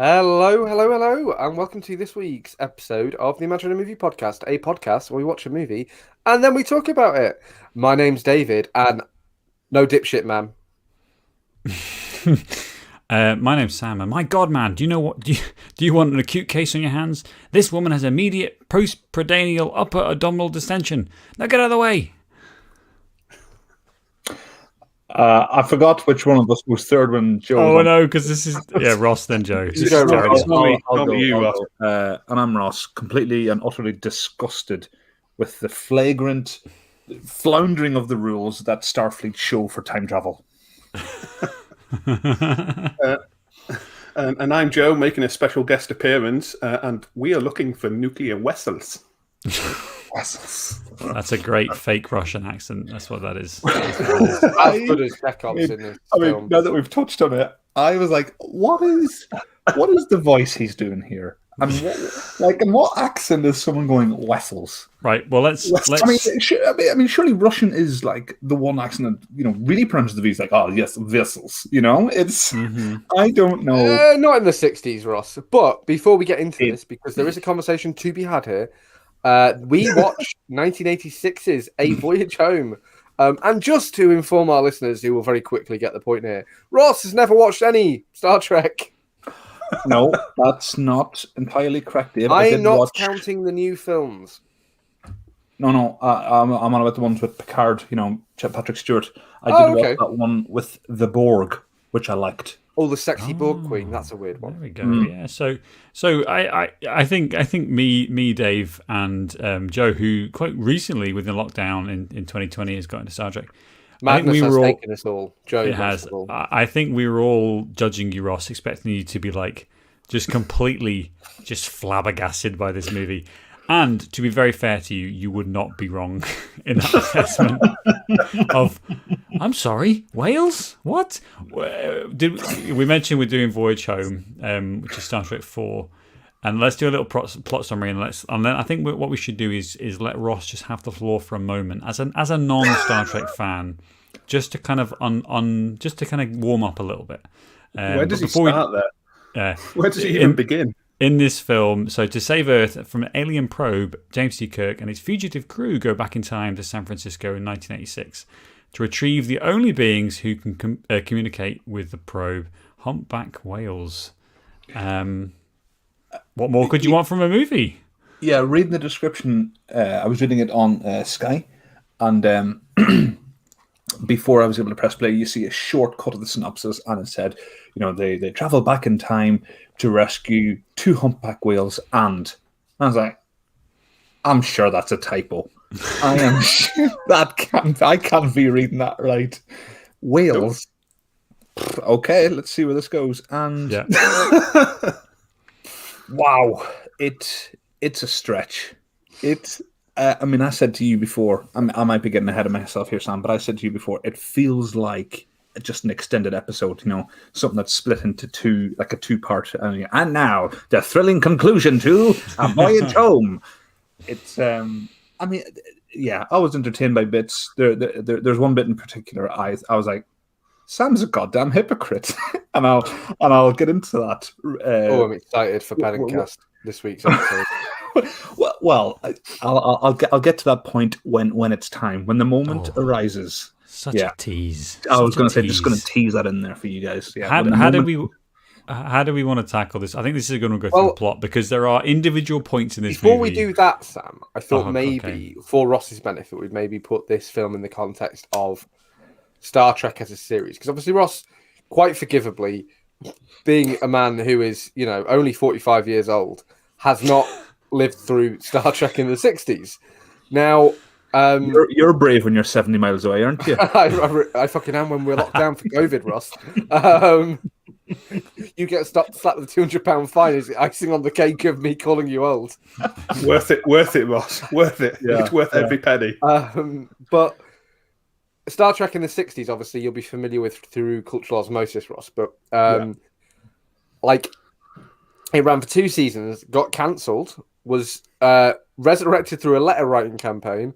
Hello, and welcome to this week's episode of the Imagine a Movie podcast, a podcast where we watch a movie and then we talk about it. My name's David, and no dipshit, man. My name's Sam, and my God, man, do you know what? Do you want an acute case on your hands? This woman has immediate postprandial upper abdominal distension. Now get out of the way. I forgot which one of us was third when Joe. Oh no, because this is Ross then Joe. I'll go, Ross. And I'm Ross, completely and utterly disgusted with the flagrant floundering of the rules that Starfleet show for time travel. And I'm Joe, making a special guest appearance, and we are looking for nuclear vessels. That's a great fake Russian accent. That's what that is. As good as Chekhov's in this film. Now that we've touched on it, I was like, what is the voice he's doing here? And what accent is someone going vessels? Right. Well, let's. I mean, surely Russian is like the one accent that really pronounces the V's like, oh yes, vessels. It's. Mm-hmm. I don't know. Not in the 60s, Ross. But before we get into this, because there is a conversation to be had here, we watched 1986's A Voyage Home. And just to inform our listeners, who will very quickly get the point here, Ross has never watched any Star Trek. No, that's not entirely correct, Dave. I'm not counting the new films. No, I'm on about the ones with Picard, Patrick Stewart. I did watch that one with the Borg, which I liked. Oh, the sexy Borg Queen. That's a weird one. There we go. Yeah. So I think me, Dave, and Joe, who quite recently within lockdown in 2020 has got into Star Trek. Madness has taken us all. Joe, it has. I think we were all judging you, Ross, expecting you to be just completely just flabbergasted by this movie. And to be very fair to you, you would not be wrong in that assessment of, I'm sorry, Wales? What? We mentioned we're doing Voyage Home, which is Star Trek 4. And let's do a little plot summary, and then I think what we should do is let Ross just have the floor for a moment as a non Star Trek fan, just to kind of warm up a little bit. Where does he start there? Where does he even begin? In this film, so to save Earth from an alien probe, James T. Kirk and his fugitive crew go back in time to San Francisco in 1986 to retrieve the only beings who can communicate with the probe, humpback whales. What more could you want from a movie? Yeah, reading the description, I was reading it on Sky, and before I was able to press play, you see a short cut of the synopsis, and it said, they travel back in time to rescue 2 humpback whales, and I was like, I'm sure that's a typo. I am sure I can't be reading that right. Whales. Okay, let's see where this goes. And wow, it's a stretch. I said to you before, I might be getting ahead of myself here, Sam, but I said to you before, it feels like just an extended episode, something that's split into two, like a 2-part. And now, the thrilling conclusion to A Voyage Home. It's, I was entertained by bits. There's one bit in particular, I was like, Sam's a goddamn hypocrite, and I'll get into that. I'm excited for Pencast this week's episode. Well, I'll get to that point when it's time, when the moment arises. Such a tease. I was going to say, just going to tease that in there for you guys. Yeah. How do we want to tackle this? I think this is going to go through the plot, because there are individual points in this before movie. Before we do that, Sam, I thought for Ross's benefit, we'd maybe put this film in the context of Star Trek as a series, because obviously Ross, quite forgivably, being a man who is only 45 years old, has not lived through Star Trek in the 60s. Now, you're brave when you're 70 miles away, aren't you? I fucking am when we're locked down for COVID, Ross. You get slapped with a £200 fine is the icing on the cake of me calling you old. Worth it, Ross. Worth it. Yeah, it's worth every penny. But Star Trek in the 60s, obviously, you'll be familiar with through cultural osmosis, Ross. But it ran for 2 seasons, got cancelled, was resurrected through a letter writing campaign,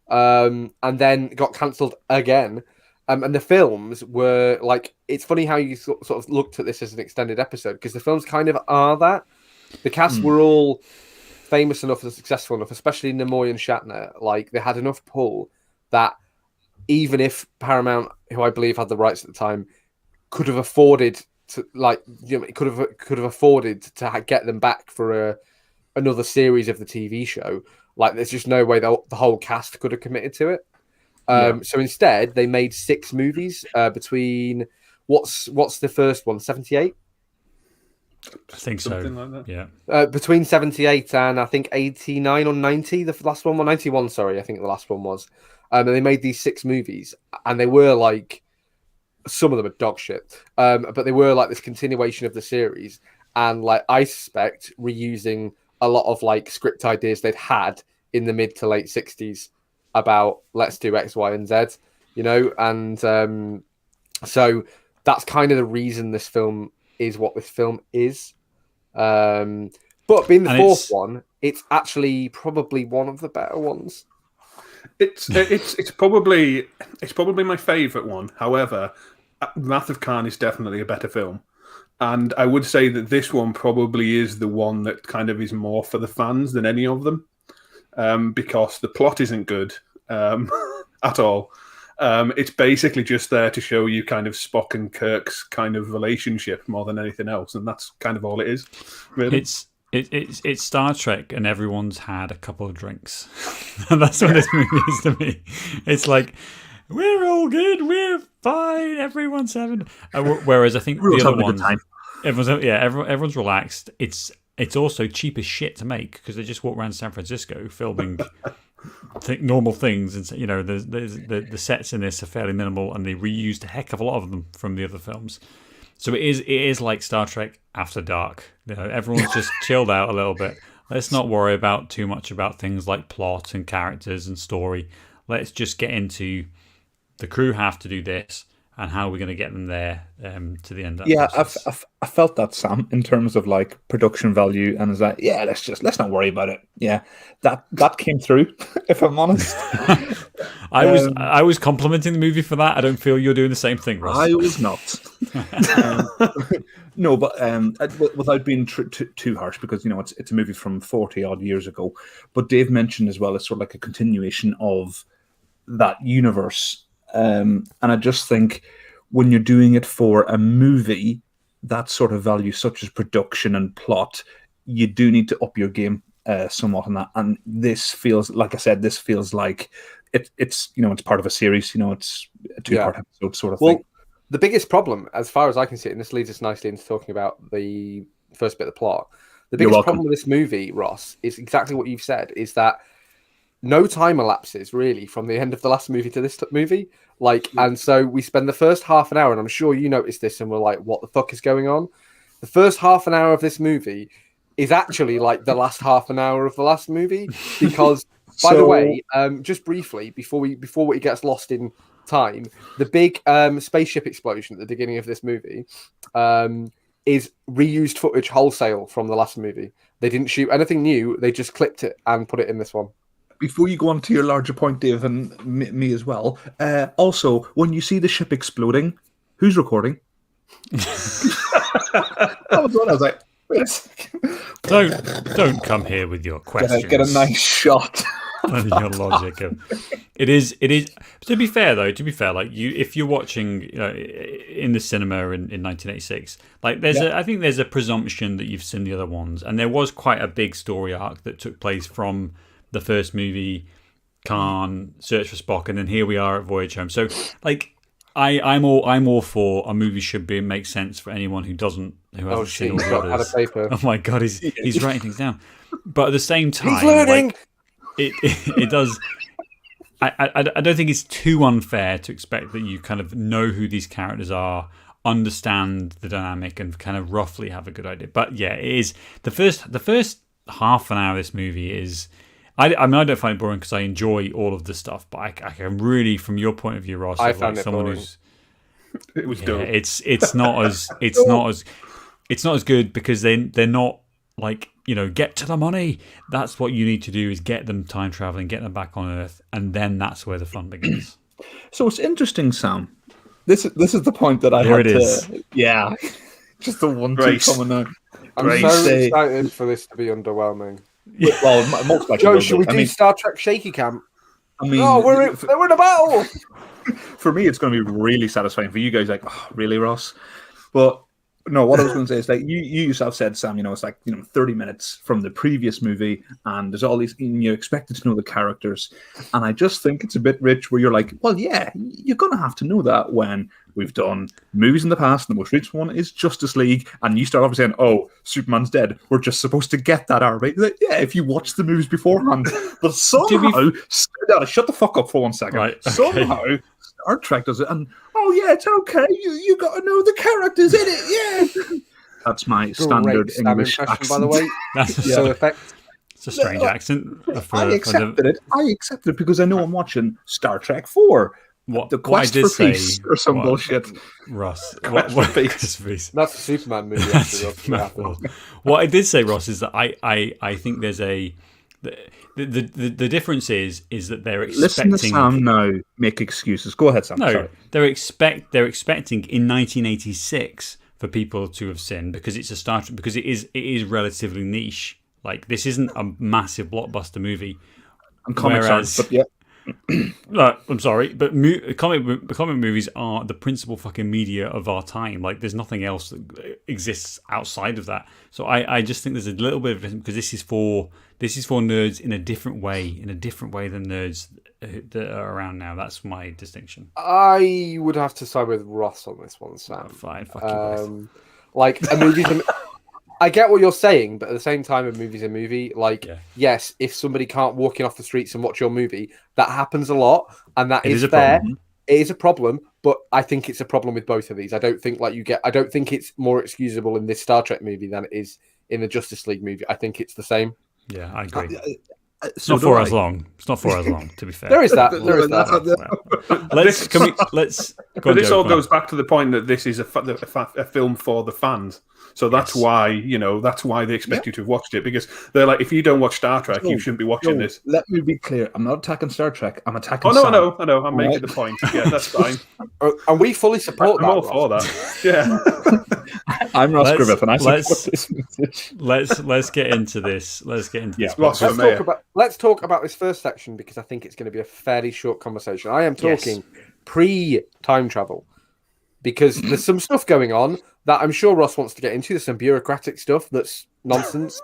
and then got cancelled again. And the films were like, it's funny how you sort of looked at this as an extended episode, because the films kind of are that. The cast were all famous enough and successful enough, especially Nimoy and Shatner. Like, they had enough pull that even if Paramount, who I believe had the rights at the time, could have afforded to, like, you know, could have afforded to get them back for another series of the TV show. Like, there's just no way the whole cast could have committed to it. So instead, they made 6 movies between what's the first one, 78? I think Something so. like that. Yeah. Between 78 and I think 89 or 90, the last one, 91, sorry, I think the last one was. And they made these 6 movies, and they were like, some of them are dog shit, but they were like this continuation of the series, and like I suspect reusing a lot of like script ideas they'd had in the mid to late 60s about let's do X, Y, and Z, you know, and so that's kind of the reason this film is what this film is. But being the fourth one, it's actually probably one of the better ones. It's probably my favourite one. However, Wrath of Khan is definitely a better film, and I would say that this one probably is the one that kind of is more for the fans than any of them, because the plot isn't good at all. It's basically just there to show you kind of Spock and Kirk's kind of relationship more than anything else, and that's kind of all it is. Really, it's Star Trek, and everyone's had a couple of drinks. And that's what this movie is to me. It's like, we're all good, we're fine, everyone's having. Whereas I think the other ones, everyone's relaxed. It's also cheap as shit to make, because they just walk around San Francisco filming normal things, and you know, the sets in this are fairly minimal, and they reused a heck of a lot of them from the other films. So it is like Star Trek After Dark. You know, everyone's just chilled out a little bit. Let's not worry about too much about things like plot and characters and story. Let's just get into the crew have to do this, and how we're going to get them there to the end of that process. I felt that, Sam, in terms of like production value, and is that let's not worry about it. Yeah, that came through. If I'm honest, I was complimenting the movie for that. I don't feel you're doing the same thing, Ross. I was not. No, but without being too harsh, because you know it's a movie from 40 odd years ago. But Dave mentioned as well, it's sort of like a continuation of that universe. And I just think when you're doing it for a movie, that sort of value, such as production and plot, you do need to up your game somewhat on that. And this feels, like I said, like it's you know, it's part of a series. You know, it's a 2-part episode sort of thing. The biggest problem, as far as I can see it, and this leads us nicely into talking about the first bit of the plot. The biggest problem with this movie, Ross, is exactly what you've said, is that no time elapses really from the end of the last movie to this movie. Like, and so we spend the first half an hour, and I'm sure you noticed this, and we're like, what the fuck is going on? The first half an hour of this movie is actually like the last half an hour of the last movie, because by the way, just briefly, before it gets lost in time, the big spaceship explosion at the beginning of this movie is reused footage wholesale from the last movie. They didn't shoot anything new, they just clipped it and put it in this one. Before you go on to your larger point, Dave, and me as well, also, when you see the ship exploding, who's recording? That was what I was like, wait a second. Don't come here with your questions. Get a nice shot. And your logic of it is. To be fair, like if you're watching in the cinema in 1986, like I think there's a presumption that you've seen the other ones, and there was quite a big story arc that took place from the first movie, Khan, Search for Spock, and then here we are at Voyage Home. So, like, I'm all for a movie should make sense for anyone who hasn't seen all the others. Paper. Oh my god, he's writing things down. But at the same time, he's learning. Like, it does. I don't think it's too unfair to expect that you kind of know who these characters are, understand the dynamic, and kind of roughly have a good idea. But yeah, it is the first half an hour of this movie is. I mean, I don't find it boring because I enjoy all of the stuff, but I can really, from your point of view, Ross, I found it boring. It was dope. It's not as good because they're not like, you know, get to the money. That's what you need to do, is get them time traveling, get them back on Earth, and then that's where the fun begins. So it's interesting, Sam. This is the point that I There had it to. is. Yeah, just the one two Grace. coming out. I'm Grace. so excited for this to be underwhelming. Well, most likely. Joe, will should be. we do Star Trek Shaky Cam? I mean, Oh, we're in a battle. for me, it's going to be really satisfying. For you guys, like, oh, really, Ross? But no, what I was going to say is like you yourself said, Sam. It's like 30 minutes from the previous movie, and there's all these. You expected to know the characters, and I just think it's a bit rich. Where you're like, well, yeah, you're going to have to know that when we've done movies in the past. And the most recent one is Justice League, and you start off saying, "Oh, Superman's dead. We're just supposed to get that, are we?" Like, yeah, if you watch the movies beforehand, but somehow, shut the fuck up for 1 second. Right, okay. Somehow, Star Trek does it, and yeah, it's okay. You got to know the characters in it. Yeah, that's my standard Great English impression, accent. by the way. That's So effective. it's a strange accent. I accepted it. I accepted it because I know I'm watching Star Trek 4. The Quest for Peace or some bullshit. Ross. Quest for Peace. That's a Superman movie. Actually, what I did say, Ross, is that I think there's the difference is that they're expecting. Listen to Sam now. Make excuses. Go ahead, Sam. No, Sorry. they're expecting in 1986 for people to have sinned because it's a Star Trek, because it is relatively niche. Like, this isn't a massive blockbuster movie. And comics aren't, but yeah. No, I'm sorry, but comic movies are the principal fucking media of our time. Like, there's nothing else that exists outside of that. So I just think there's a little bit of difference because this is for nerds in a different way than nerds that are around now. That's my distinction. I would have to side with Ross on this one, Sam. Fine, fuck you both. Like, a movie's I get what you're saying, but at the same time, a movie's a movie. Like, yes, if somebody can't walk in off the streets and watch your movie, that happens a lot, and that is fair. It is a problem, but I think it's a problem with both of these. I don't think I don't think it's more excusable in this Star Trek movie than it is in the Justice League movie. I think it's the same. Yeah, I agree. It's So not 4 hours long. It's not 4 hours long, to be fair. There is that. There is that. But this all goes back to the point that this is a film for the fans. So that's why they expect you to have watched it, because they're like, if you don't watch Star Trek, you shouldn't be watching this. Let me be clear. I'm not attacking Star Trek. I'm attacking. Oh no, Sam. I know. I'm making the point. Yeah, that's fine. And we fully support that. I'm all for that. Yeah. I'm Ross Griffith, and I support this message. Let's get into this. Let's talk about this first section, because I think it's going to be a fairly short conversation. I am talking pre-time travel, because there's some stuff going on that I'm sure Ross wants to get into. There's some bureaucratic stuff that's nonsense.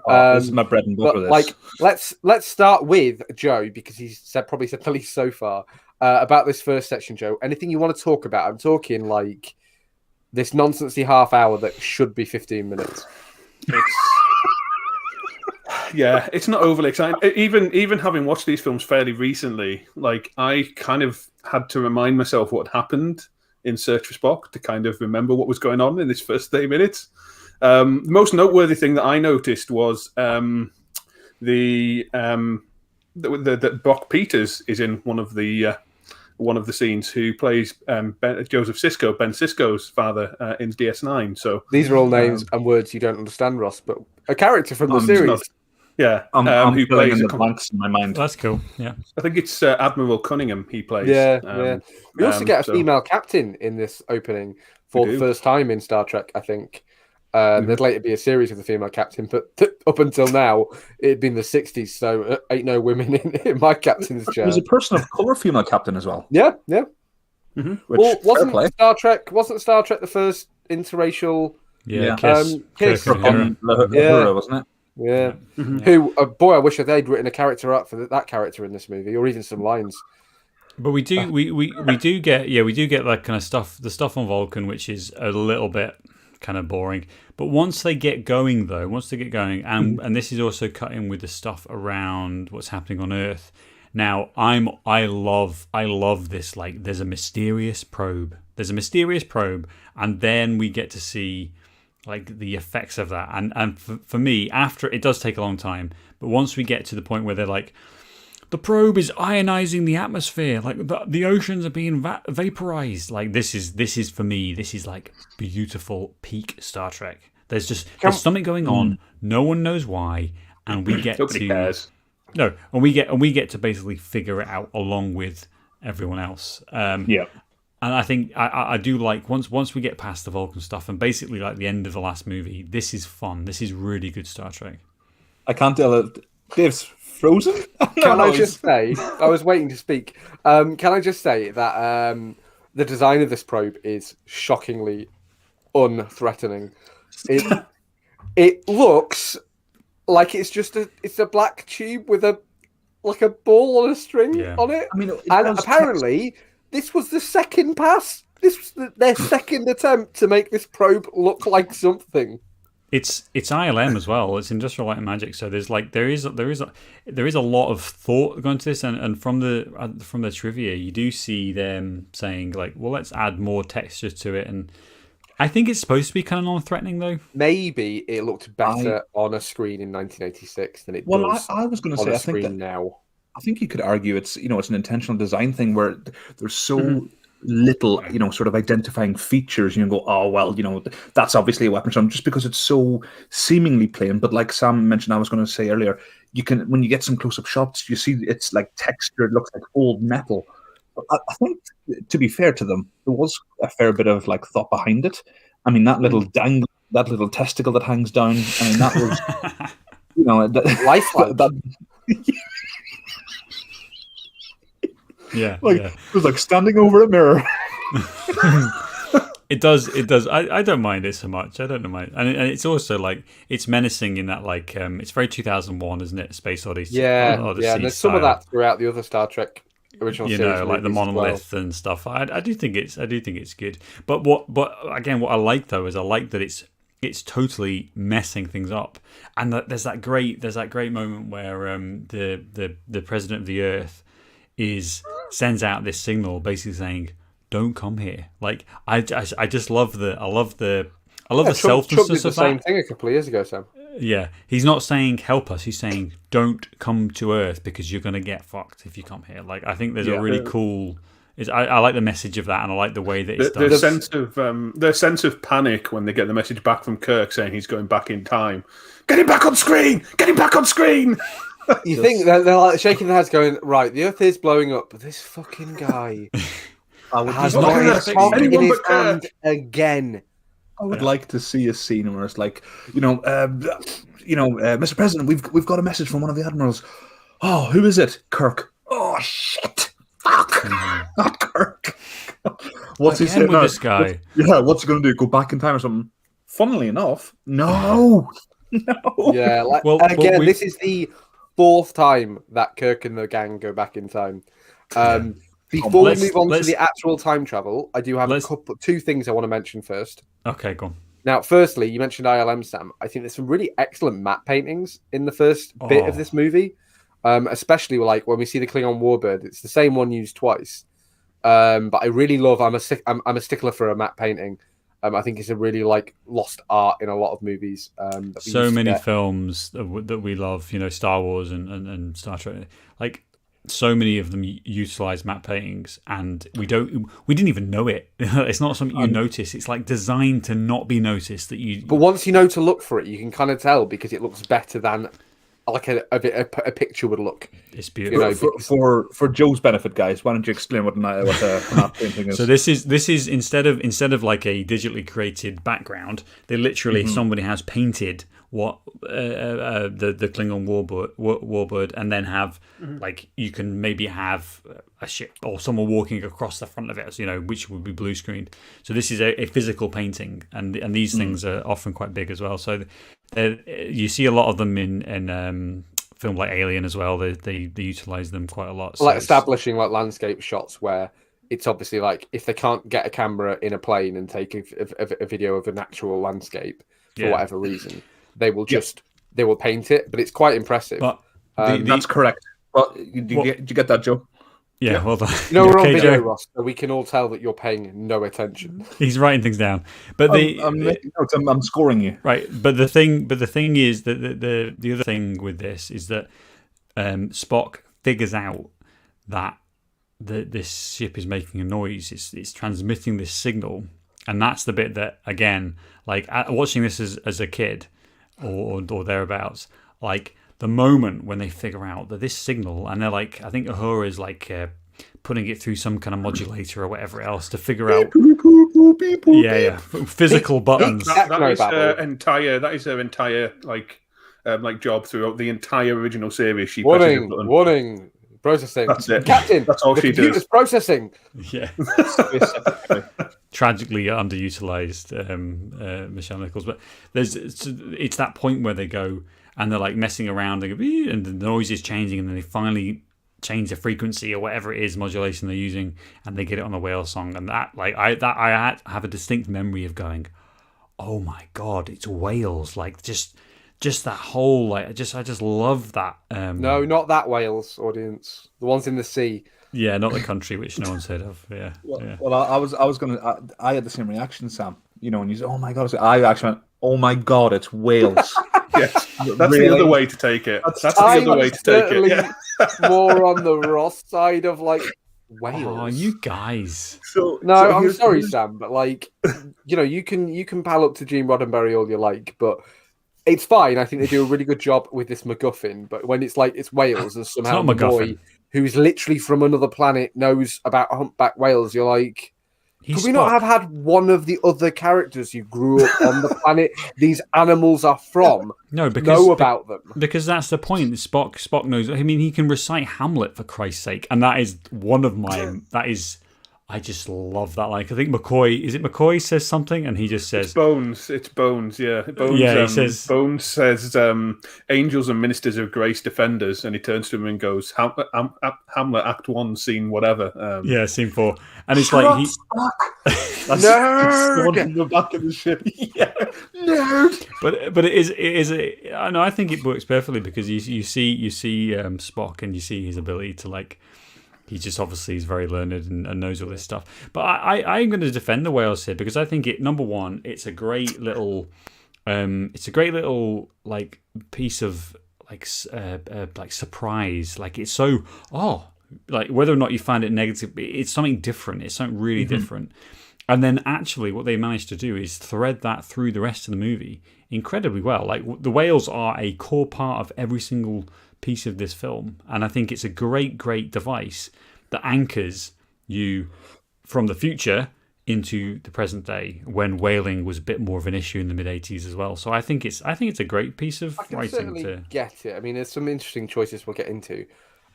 This is my bread and butter. Like, let's start with Joe, because he's probably said the least so far about this first section. Joe, anything you want to talk about? I'm talking like this nonsensy half hour that should be 15 minutes. Yeah, it's not overly exciting. Even having watched these films fairly recently, like, I kind of had to remind myself what happened in Search for Spock to kind of remember what was going on in this first 30 minutes. The most noteworthy thing that I noticed was that Brock Peters is in one of the scenes, who plays Joseph Sisko, Ben Sisko's father, in DS9. So these are all names and words you don't understand, Ross, but a character from the series. I'm who filling plays in the blanks in my mind. That's cool. Yeah, I think it's Admiral Cunningham he plays. Yeah. We also get a female captain in this opening for the first time in Star Trek, I think. There'd later be a series of the female captain, but up until now, it'd been the 60s, so ain't no women in my captain's chair. There's a person of colour female captain as well. Yeah. Mm-hmm. Well, wasn't Star Trek the first interracial? Yeah. Kiss. On Uhura, wasn't it? Yeah. Mm-hmm. Who? Boy, I wish they'd written a character up for that character in this movie, or even some lines. But we do get that kind of stuff. The stuff on Vulcan, which is a little bit kind of boring. But once they get going, and this is also cut in with the stuff around what's happening on Earth. Now, I love this. Like, there's a mysterious probe, and then we get to see like the effects of that. And for me, after it does take a long time, but once we get to the point where they're like, the probe is ionizing the atmosphere, like the oceans are being vaporized. Like, this is for me, this is like beautiful peak Star Trek. There's something going on. No one knows why, and we get Nobody cares. No, and we get to basically figure it out along with everyone else. Yeah. And I think I do like once we get past the Vulcan stuff and basically like the end of the last movie, this is fun. This is really good Star Trek. I can't tell it. Dave's frozen. Can I just say, I was waiting to speak. Can I just say that the design of this probe is shockingly unthreatening. It looks like it's a black tube with a ball on a string on it. I mean, and apparently this was the second pass. This was their second attempt to make this probe look like something. It's ILM as well. It's Industrial Light and Magic. So there's like there is a lot of thought going to this, and from the trivia, you do see them saying like, well, let's add more texture to it, and I think it's supposed to be kind of non-threatening though. Maybe it looked better on a screen in 1986 than it does. I was going to say, I think that now. I think you could argue it's it's an intentional design thing where there's so little sort of identifying features. You go, oh well, that's obviously a weapon system just because it's so seemingly plain. But like Sam mentioned, I was going to say earlier, you can when you get some close-up shots, you see it's like textured, looks like old metal. But I think, to be fair to them, there was a fair bit of like thought behind it. I mean, that little that little testicle that hangs down. I mean, that was lifelike. Yeah, it was like standing over a mirror. It does. I don't mind it so much. I don't mind, and it's also like it's menacing in that like it's very 2001, isn't it? Space Odyssey. Yeah. And there's some of that throughout the other Star Trek original series, like the monolith and stuff. I do think it's good. But what I like though is I like that it's totally messing things up, and that there's that great moment where the president of the Earth sends out this signal basically saying, "Don't come here." Like I just love the selflessness of that. Same thing a couple of years ago, Sam. Yeah, he's not saying help us. He's saying don't come to Earth because you're going to get fucked if you come here. Like I think there's a really cool. I like the message of that, and I like the way that it's done. Their sense of panic when they get the message back from Kirk saying he's going back in time. Get him back on screen! Get him back on screen! You think they're like shaking their heads, going, "Right, the Earth is blowing up, but this fucking guy has not his cock in his hand again." I would like to see a scene where it's like, Mr. President, we've got a message from one of the admirals. Oh, who is it? Kirk. Oh shit! Fuck! Not Kirk. What's he saying? This guy. What's he going to do? Go back in time or something? Funnily enough, no. Yeah. This is the fourth time that Kirk and the gang go back in time. Before we move on to the actual time travel, I do have two things I want to mention first. Okay, go on. Now, firstly, you mentioned ILM, Sam. I think there's some really excellent matte paintings in the first bit of this movie, especially like when we see the Klingon warbird. It's the same one used twice, but I really love. I'm a stickler for a matte painting. I think it's a really like lost art in a lot of movies. So many films that we love, Star Wars and Star Trek, like. So many of them utilize matte paintings, and we didn't even know it. It's not something you notice. It's like designed to not be noticed that you. But once you know to look for it, you can kind of tell because it looks better than like a picture would look. It's beautiful. For Joe's benefit, guys, why don't you explain what a matte painting is? So this is instead of like a digitally created background, they literally somebody has painted what the Klingon warbird, and then have like you can maybe have a ship or someone walking across the front of it, which would be blue screened. So this is a physical painting, and these things are often quite big as well. So you see a lot of them in film like Alien as well. They utilize them quite a lot. So like establishing like landscape shots where it's obviously like if they can't get a camera in a plane and take a video of an actual landscape for whatever reason. They will they will paint it, but it's quite impressive. But that's correct. Well, did you get that, Joe? Yeah, well done. We're on video, Ross, so we can all tell that you're paying no attention. He's writing things down, but I'm scoring you. Right, but the thing is that the other thing with this is that Spock figures out that this ship is making a noise. It's transmitting this signal, and that's the bit that again, like watching this as a kid. Or thereabouts, like the moment when they figure out that this signal, and they're like, I think Uhura is like putting it through some kind of modulator or whatever else to figure out. Physical buttons. That is her entire like job throughout the entire original series. She presses a button. Warning. Processing. That's it. Captain. That's all the she computer's does. Processing. Yeah. Tragically underutilized Michelle Nichols, but it's that point where they go and they're like messing around, they go, and the noise is changing, and then they finally change the frequency or whatever it is modulation they're using, and they get it on the whale song, and I have a distinct memory of going, oh my god, it's whales, like just that whole like I just love that. No, not that Wales audience. The ones in the sea. Yeah, not the country which no one's heard of. Yeah. Well, I was gonna. I had the same reaction, Sam. You know, when you said, "Oh my god," I actually went, "Oh my god, it's Wales." Yes, that's really? The other way to take it. That's the other way to take it. Yeah. More on the Ross side of like Wales. Oh, you guys. I'm sorry, Sam, but like, you know, you can pal up to Gene Roddenberry all you like, but it's fine. I think they do a really good job with this MacGuffin. But when it's like it's Wales and somehow the boy who's literally from another planet knows about humpback whales, you're like, could we not have had one of the other characters who grew up on the planet these animals are from know about them? Because that's the point. Spock knows. I mean, he can recite Hamlet, for Christ's sake, and that is one of my. That is. I just love that. Like, I think McCoy says something, and he just says It's Bones. Yeah, Bones. Yeah, he says Bones says angels and ministers of grace defenders, and he turns to him and goes, Hamlet, Act 1, Scene whatever. Scene 4, and it's like he. Nerd in the back of the ship. Yeah, nerd. But it is. I know. I think it works perfectly because you see Spock, and you see his ability to like. He just obviously is very learned and knows all this stuff. But I'm going to defend the whales here because I think number one, it's a great little, like piece of like surprise. Like it's so like whether or not you find it negative, it's something different. It's something really different. And then actually, what they managed to do is thread that through the rest of the movie incredibly well. Like the whales are a core part of every single piece of this film, and I think it's a great device that anchors you from the future into the present day when whaling was a bit more of an issue in the mid-80s as well. So I think it's a great piece of writing to get it. I mean, there's some interesting choices we'll get into.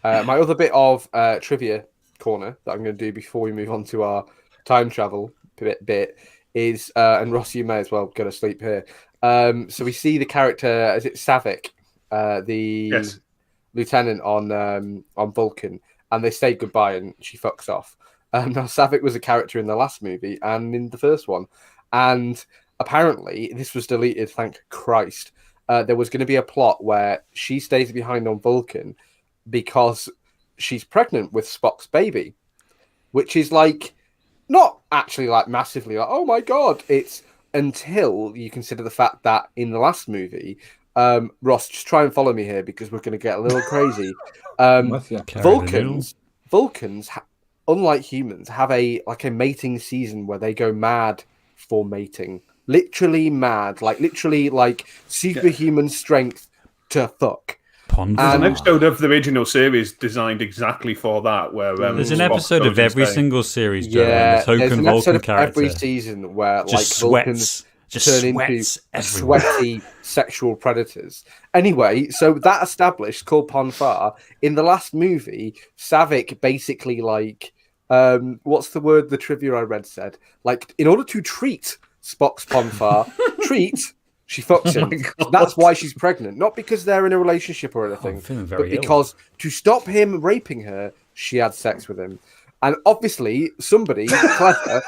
My other bit of trivia corner that I'm going to do before we move on to our time travel bit is, and Ross, you may as well go to sleep here. So we see the character, is it Savick, the lieutenant on Vulcan, and they say goodbye and she fucks off. Now Savick was a character in the last movie and in the first one, and apparently this was deleted, thank Christ. There was going to be a plot where she stays behind on Vulcan because she's pregnant with Spock's baby, which is like not actually like massively like, oh my god, it's until you consider the fact that in the last movie, Ross, just try and follow me here because we're going to get a little crazy. Vulcans, unlike humans, have a mating season where they go mad for mating. Literally mad, like superhuman strength to fuck. There's an episode of the original series designed exactly for that. Where there's an episode of every single series. Yeah, the there's an Vulcan episode of character every season where just like Vulcans turn into sweaty sexual predators. Anyway, so that established called Ponfar. In the last movie, Savick basically like what's the word the trivia I read said? Like, in order to treat Spock's Ponfar, she fucks him. That's why she's pregnant. Not because they're in a relationship or anything, but because to stop him raping her, she had sex with him. And obviously, somebody clever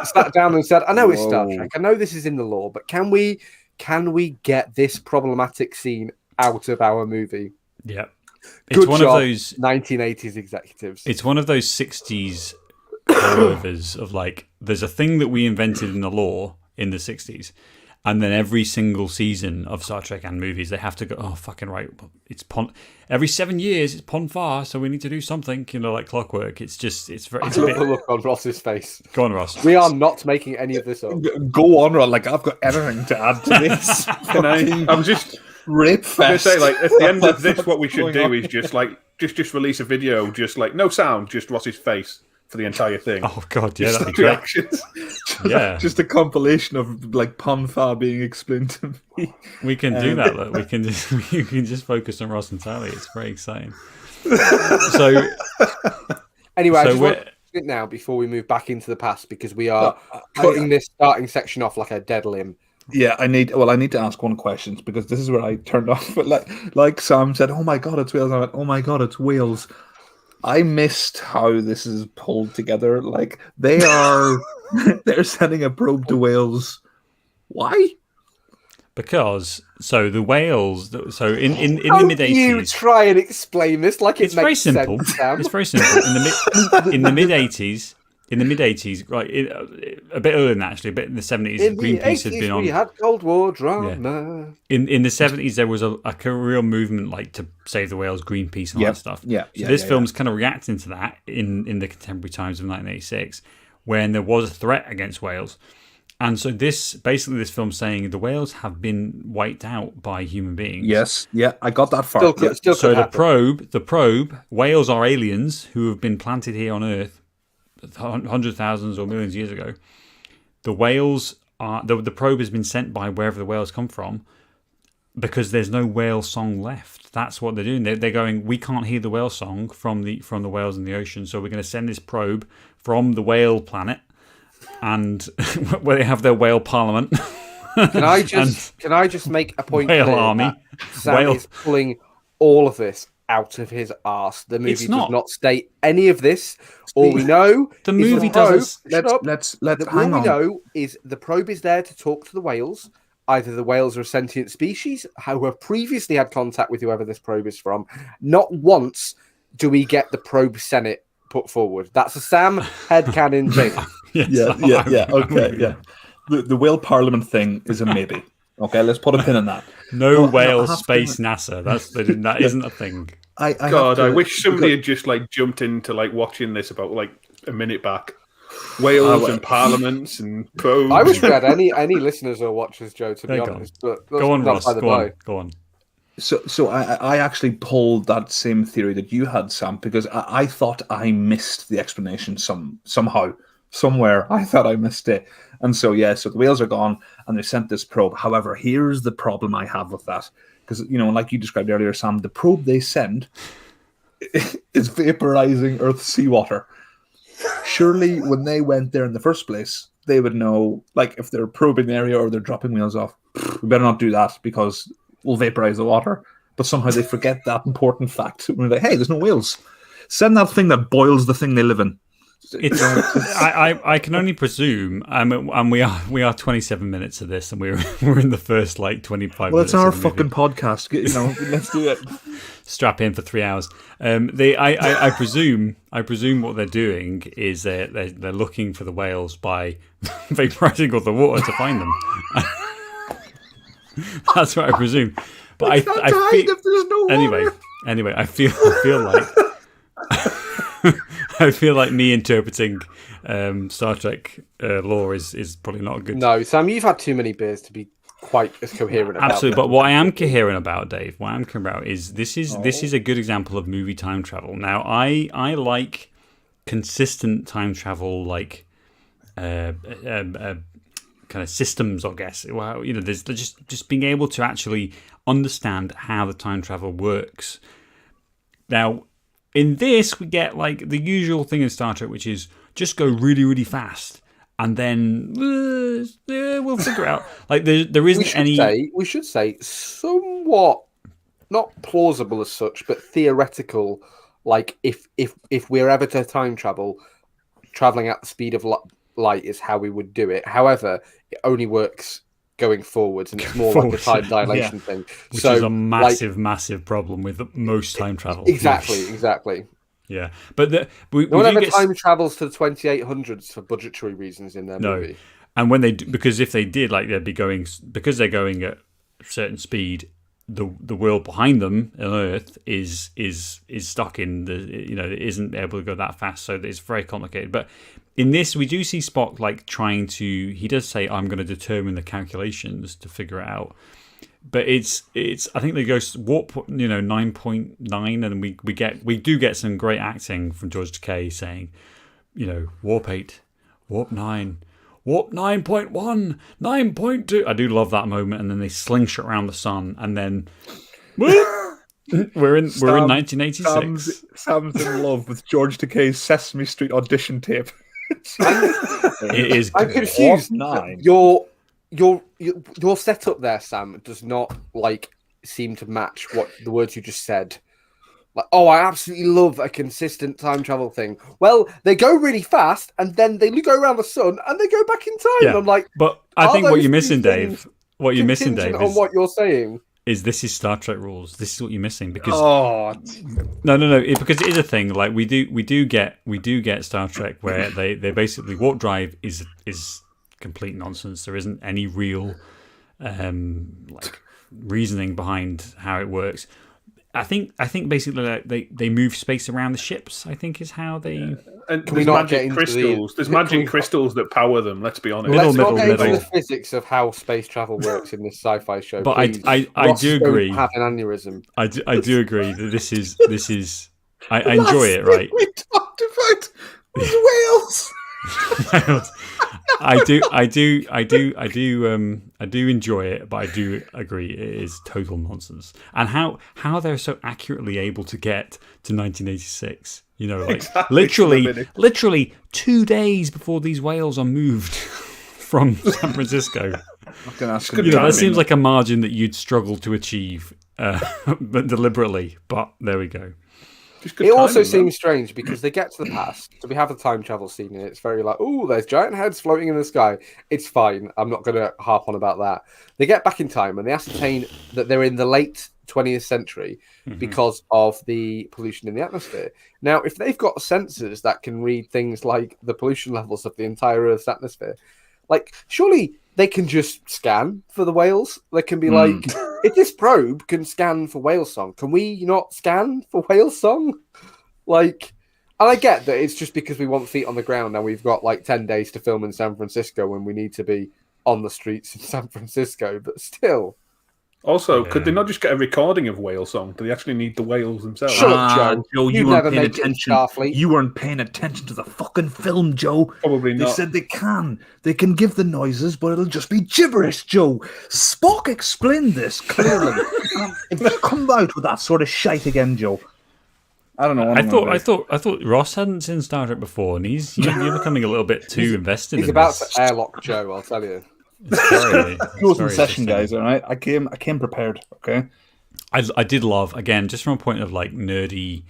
sat down and said, I know it's Star Trek, I know this is in the lore, but can we get this problematic scene out of our movie? Yeah. Good job, of those 1980s executives. It's one of those 60s rollovers of like, there's a thing that we invented in the lore in the 60s. And then every single season of Star Trek and movies, they have to go, oh, fucking right. It's every 7 years, it's Ponfar, so we need to do something, like clockwork. It's very. It's a bit... look on Ross's face. Go on, Ross. We are not making any of this up. Go on, Ross. Like, I've got everything to add to this. I'm just rape fest. Say, like, at the end of this, what we should do is just like just release a video, just like no sound, just Ross's face for the entire thing. Oh god, yeah, that'd be great. Reactions. Yeah, just a compilation of like Ponfa being explained to me. we can do that. Look, we can just focus on Ross entirely. It's very exciting. So anyway, I just want to it now before we move back into the past, because we are cutting this starting section off like a dead limb. Yeah, I need to ask one question, because this is where I turned off. But like Sam said, oh my god, it's Wales. I went, oh my god, it's Wales. I missed how this is pulled together. Like they're sending a probe to Wales. Why? Because the whales. So in the mid '80s, you try and explain this like it's very simple. Sense, Sam. It's very simple. In the mid '80s. In the mid '80s, right, a bit earlier than that, actually, a bit in the '70s, Greenpeace had been on. We had Cold War drama. Yeah. In the '70s, there was a real movement like to save the whales, Greenpeace, and all that stuff. Yeah. So this film's kind of reacting to that in the contemporary times of 1986, when there was a threat against whales, and so this film's saying the whales have been wiped out by human beings. Yes, yeah, I got that far. Still so the probe, whales are aliens who have been planted here on Earth hundreds of thousands or millions of years ago. The whales are the probe has been sent by wherever the whales come from, because there's no whale song left. That's what they're doing. They're going, we can't hear the whale song from the whales in the ocean, so we're going to send this probe from the whale planet, and where they have their whale parliament. Can I just make a point? Whale army. Sam is pulling all of this out of his arse. The movie does not state any of this. All we know, the movie does. Let's hang on. All we know is the probe is there to talk to the whales. Either the whales are a sentient species, who have previously had contact with whoever this probe is from. Not once do we get the probe Senate put forward. That's a Sam headcanon thing. Yeah. Okay, yeah. The whale parliament thing is a maybe. Okay, let's put a pin in that. No whale space NASA. That isn't a thing. I wish somebody had just like jumped into like watching this about like a minute back. Whales and parliaments and probes. I wish we had any listeners or watchers, Joe, to be honest. But go on, Ross. Go on. So I actually pulled that same theory that you had, Sam, because I thought I missed the explanation somehow. Somewhere I thought I missed it. And so the whales are gone and they sent this probe. However, here's the problem I have with that. Because, like you described earlier, Sam, the probe they send is vaporizing Earth's seawater. Surely when they went there in the first place, they would know, like, if they're probing the area or they're dropping whales off, we better not do that because we'll vaporize the water. But somehow they forget that important fact. We're like, hey, there's no whales. Send that thing that boils the thing they live in. I can only presume, and we are 27 minutes of this, and we're in the first like 25. Well, minutes it's our of the fucking podcast. Let's do it. Strap in for 3 hours. I presume what they're doing is they're looking for the whales by vaporizing all the water to find them. That's what I presume. But I feel, if there's no water. Anyway, I feel like. I feel like me interpreting Star Trek lore is probably not good. No, Sam, you've had too many beers to be quite as coherent about. Absolutely, but what I am coherent about, Dave, is this is a good example of movie time travel. Now, I like consistent time travel, like kind of systems, I guess. Well, there's just being able to actually understand how the time travel works. Now, in this, we get like the usual thing in Star Trek, which is just go really, really fast, and then we'll figure it out. Like there isn't any. We should say somewhat not plausible as such, but theoretical. Like if we're ever to time travel, traveling at the speed of light is how we would do it. However, it only works going forwards, and it's more like a time dilation thing. Which is a massive problem with most time travel. Exactly. Yeah, but no one ever time travels to the 2800s for budgetary reasons in their movie. And when they do, because if they did, like they'd be going, because they're going at a certain speed, the world behind them on Earth is stuck in the it isn't able to go that fast, so it's very complicated. But in this, we do see Spock like trying to. He does say, "I'm going to determine the calculations to figure it out." but it's I think they go warp 9.9, and we do get some great acting from George Takei saying, warp 8, warp 9, warp 9.1, 9.2. I do love that moment, and then they slingshot around the sun, and then we're in 1986. Sam's in love with George Takei's Sesame Street audition tape. It is. I'm confused. Warp 9. Your setup there, Sam, does not seem to match what the words you just said. I absolutely love a consistent time travel thing. Well, they go really fast, and then they go around the sun, and they go back in time. Yeah, I'm like, but I think what you're missing, Dave. What you're missing, Dave, on what you're saying is this is Star Trek rules. This is what you're missing because no, because it is a thing. Like we do get Star Trek where they basically warp drive is complete nonsense. There isn't any real reasoning behind how it works. I think basically they move space around the ships. I think is how they. And there's magic crystals. There's magic crystals that power them. Let's be honest. Let's not get into the physics of how space travel works in this sci-fi show. But please. I do agree. Have an aneurysm. I do agree that this is. I enjoy it. Right. We talked about whales. I do enjoy it, but I do agree it is total nonsense. And how they're so accurately able to get to 1986, exactly. literally 2 days before these whales are moved from San Francisco. That seems like a margin that you'd struggle to achieve, but deliberately. But there we go. It also seems strange because they get to the past. So we have the time travel scene, and it's very there's giant heads floating in the sky. It's fine. I'm not going to harp on about that. They get back in time, and they ascertain that they're in the late 20th century because of the pollution in the atmosphere. Now, if they've got sensors that can read things like the pollution levels of the entire Earth's atmosphere, surely they can just scan for the whales. They can be if this probe can scan for whale song, can we not scan for whale song? And I get that it's just because we want feet on the ground and we've got 10 days to film in San Francisco when we need to be on the streets in San Francisco, but still. Also, could they not just get a recording of whale song? Do they actually need the whales themselves? Shut up, Joe. You weren't paying attention. You weren't paying attention to the fucking film, Joe. Probably not. They said they can. They can give the noises, but it'll just be gibberish, Joe. Spock explained this clearly. If you come out with that sort of shite again, Joe. I don't know. I thought Ross hadn't seen Star Trek before, and you're becoming a little bit too invested. He's about to airlock Joe. I'll tell you. It was in session, guys. All right, I came prepared. Okay. I did love, again, just from a point of nerdy,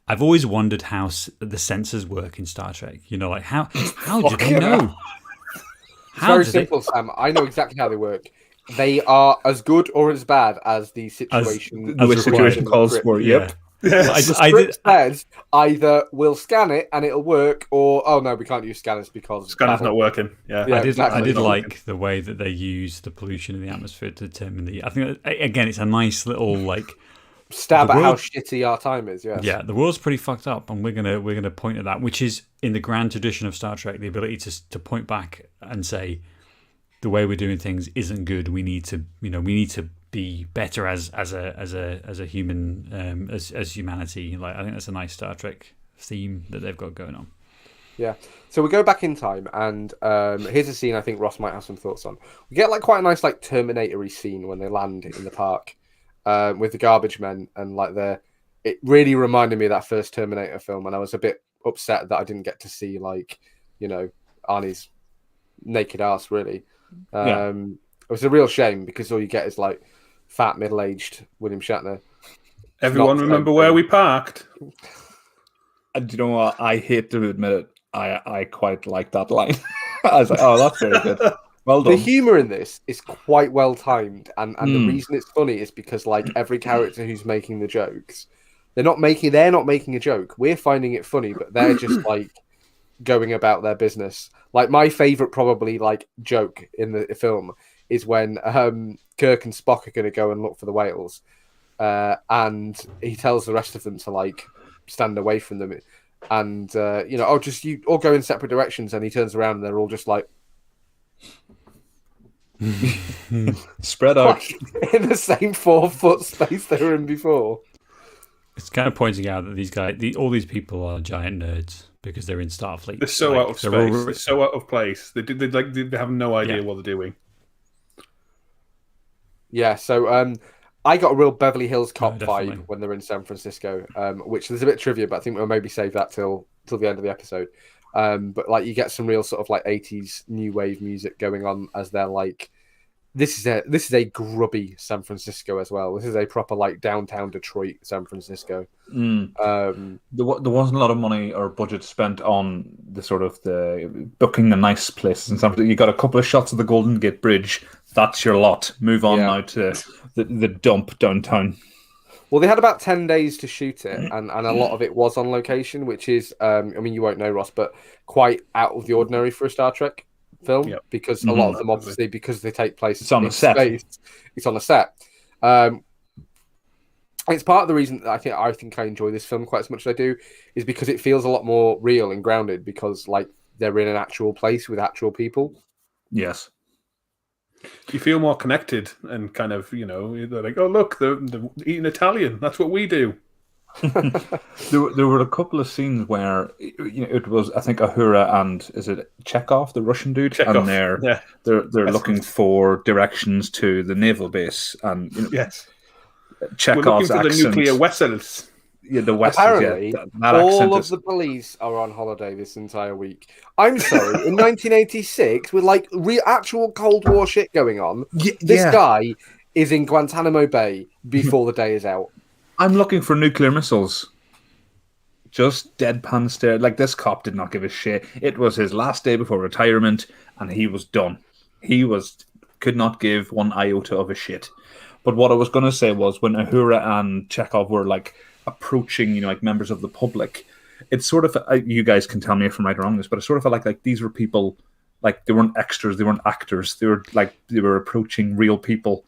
I've always wondered how the sensors work in Star Trek. How do they know? It's very simple, Sam. I know exactly how they work. They are as good or as bad as the situation. As the situation calls for. Yep. Yeah. The script says either we'll scan it and it'll work, or no, we can't use scanners because scanner's not working. Yeah, I did like the way that they use the pollution in the atmosphere to determine the. I think again, it's a nice little stab at how shitty our time is. Yes. Yeah, the world's pretty fucked up, and we're gonna point at that, which is in the grand tradition of Star Trek, the ability to point back and say the way we're doing things isn't good. We need to be better as a human, as humanity. I think that's a nice Star Trek theme that they've got going on. Yeah. So we go back in time, and here's a scene I think Ross might have some thoughts on. We get quite a nice Terminator-y scene when they land in the park with the garbage men, and it really reminded me of that first Terminator film, and I was a bit upset that I didn't get to see Arnie's naked ass really. It was a real shame because all you get is fat, middle-aged William Shatner. Everyone remember where we parked? And do you know what? I hate to admit it. I quite like that line. I was like, oh, that's very good. Well done. The humour in this is quite well timed, and the reason it's funny is because every character who's making the jokes, they're not making a joke. We're finding it funny, but they're just going about their business. My favourite probably joke in the film is when Kirk and Spock are going to go and look for the whales, and he tells the rest of them to stand away from them, and just you all go in separate directions, and he turns around and they're all just Spread out. in the same 4-foot space they were in before. It's kind of pointing out that these guys, all these people are giant nerds because they're in Starfleet. They're so out of space. They're so out of place. They have no idea what they're doing. Yeah, so I got a real Beverly Hills Cop vibe when they're in San Francisco, which there's a bit of trivia, but I think we'll maybe save that till the end of the episode. But like you get some real sort of like 80s new wave music going on as they're like, this is a grubby San Francisco as well. This is a proper like downtown Detroit, San Francisco. There wasn't a lot of money or budget spent on the booking the nice places and stuff. You got a couple of shots of the Golden Gate Bridge. That's your lot. Move on now to the dump downtown. Well, they had about 10 days to shoot it, and a lot of it was on location, which is, I mean, you won't know, Ross, but quite out of the ordinary for a Star Trek film, because a lot of them, obviously, because they take place it's on a set. It's on a set. It's part of the reason that I think I enjoy this film quite as much as I do, is because it feels a lot more real and grounded, because like they're in an actual place with actual people. Yes. You feel more connected and kind of, they're like, oh, look, they're eating Italian. That's what we do. There were a couple of scenes where it was, I think, Uhura and is it Chekhov, the Russian dude, Chekhov. And they're looking for directions to the naval base, and Chekhov's we're looking for accent. The nuclear vessels. Yeah, the West. Apparently, that all of the police are on holiday this entire week. I'm sorry, in 1986, with like actual Cold War shit going on, this guy is in Guantanamo Bay before the day is out. I'm looking for nuclear missiles. Just deadpan stare. Like, this cop did not give a shit. It was his last day before retirement, and he was done. Could not give one iota of a shit. But what I was going to say was, when Uhura and Chekhov were like approaching, like members of the public, it's sort of, you guys can tell me if I'm right or wrong this, but it sort of felt like these were people, like they weren't extras, they weren't actors, they were approaching real people,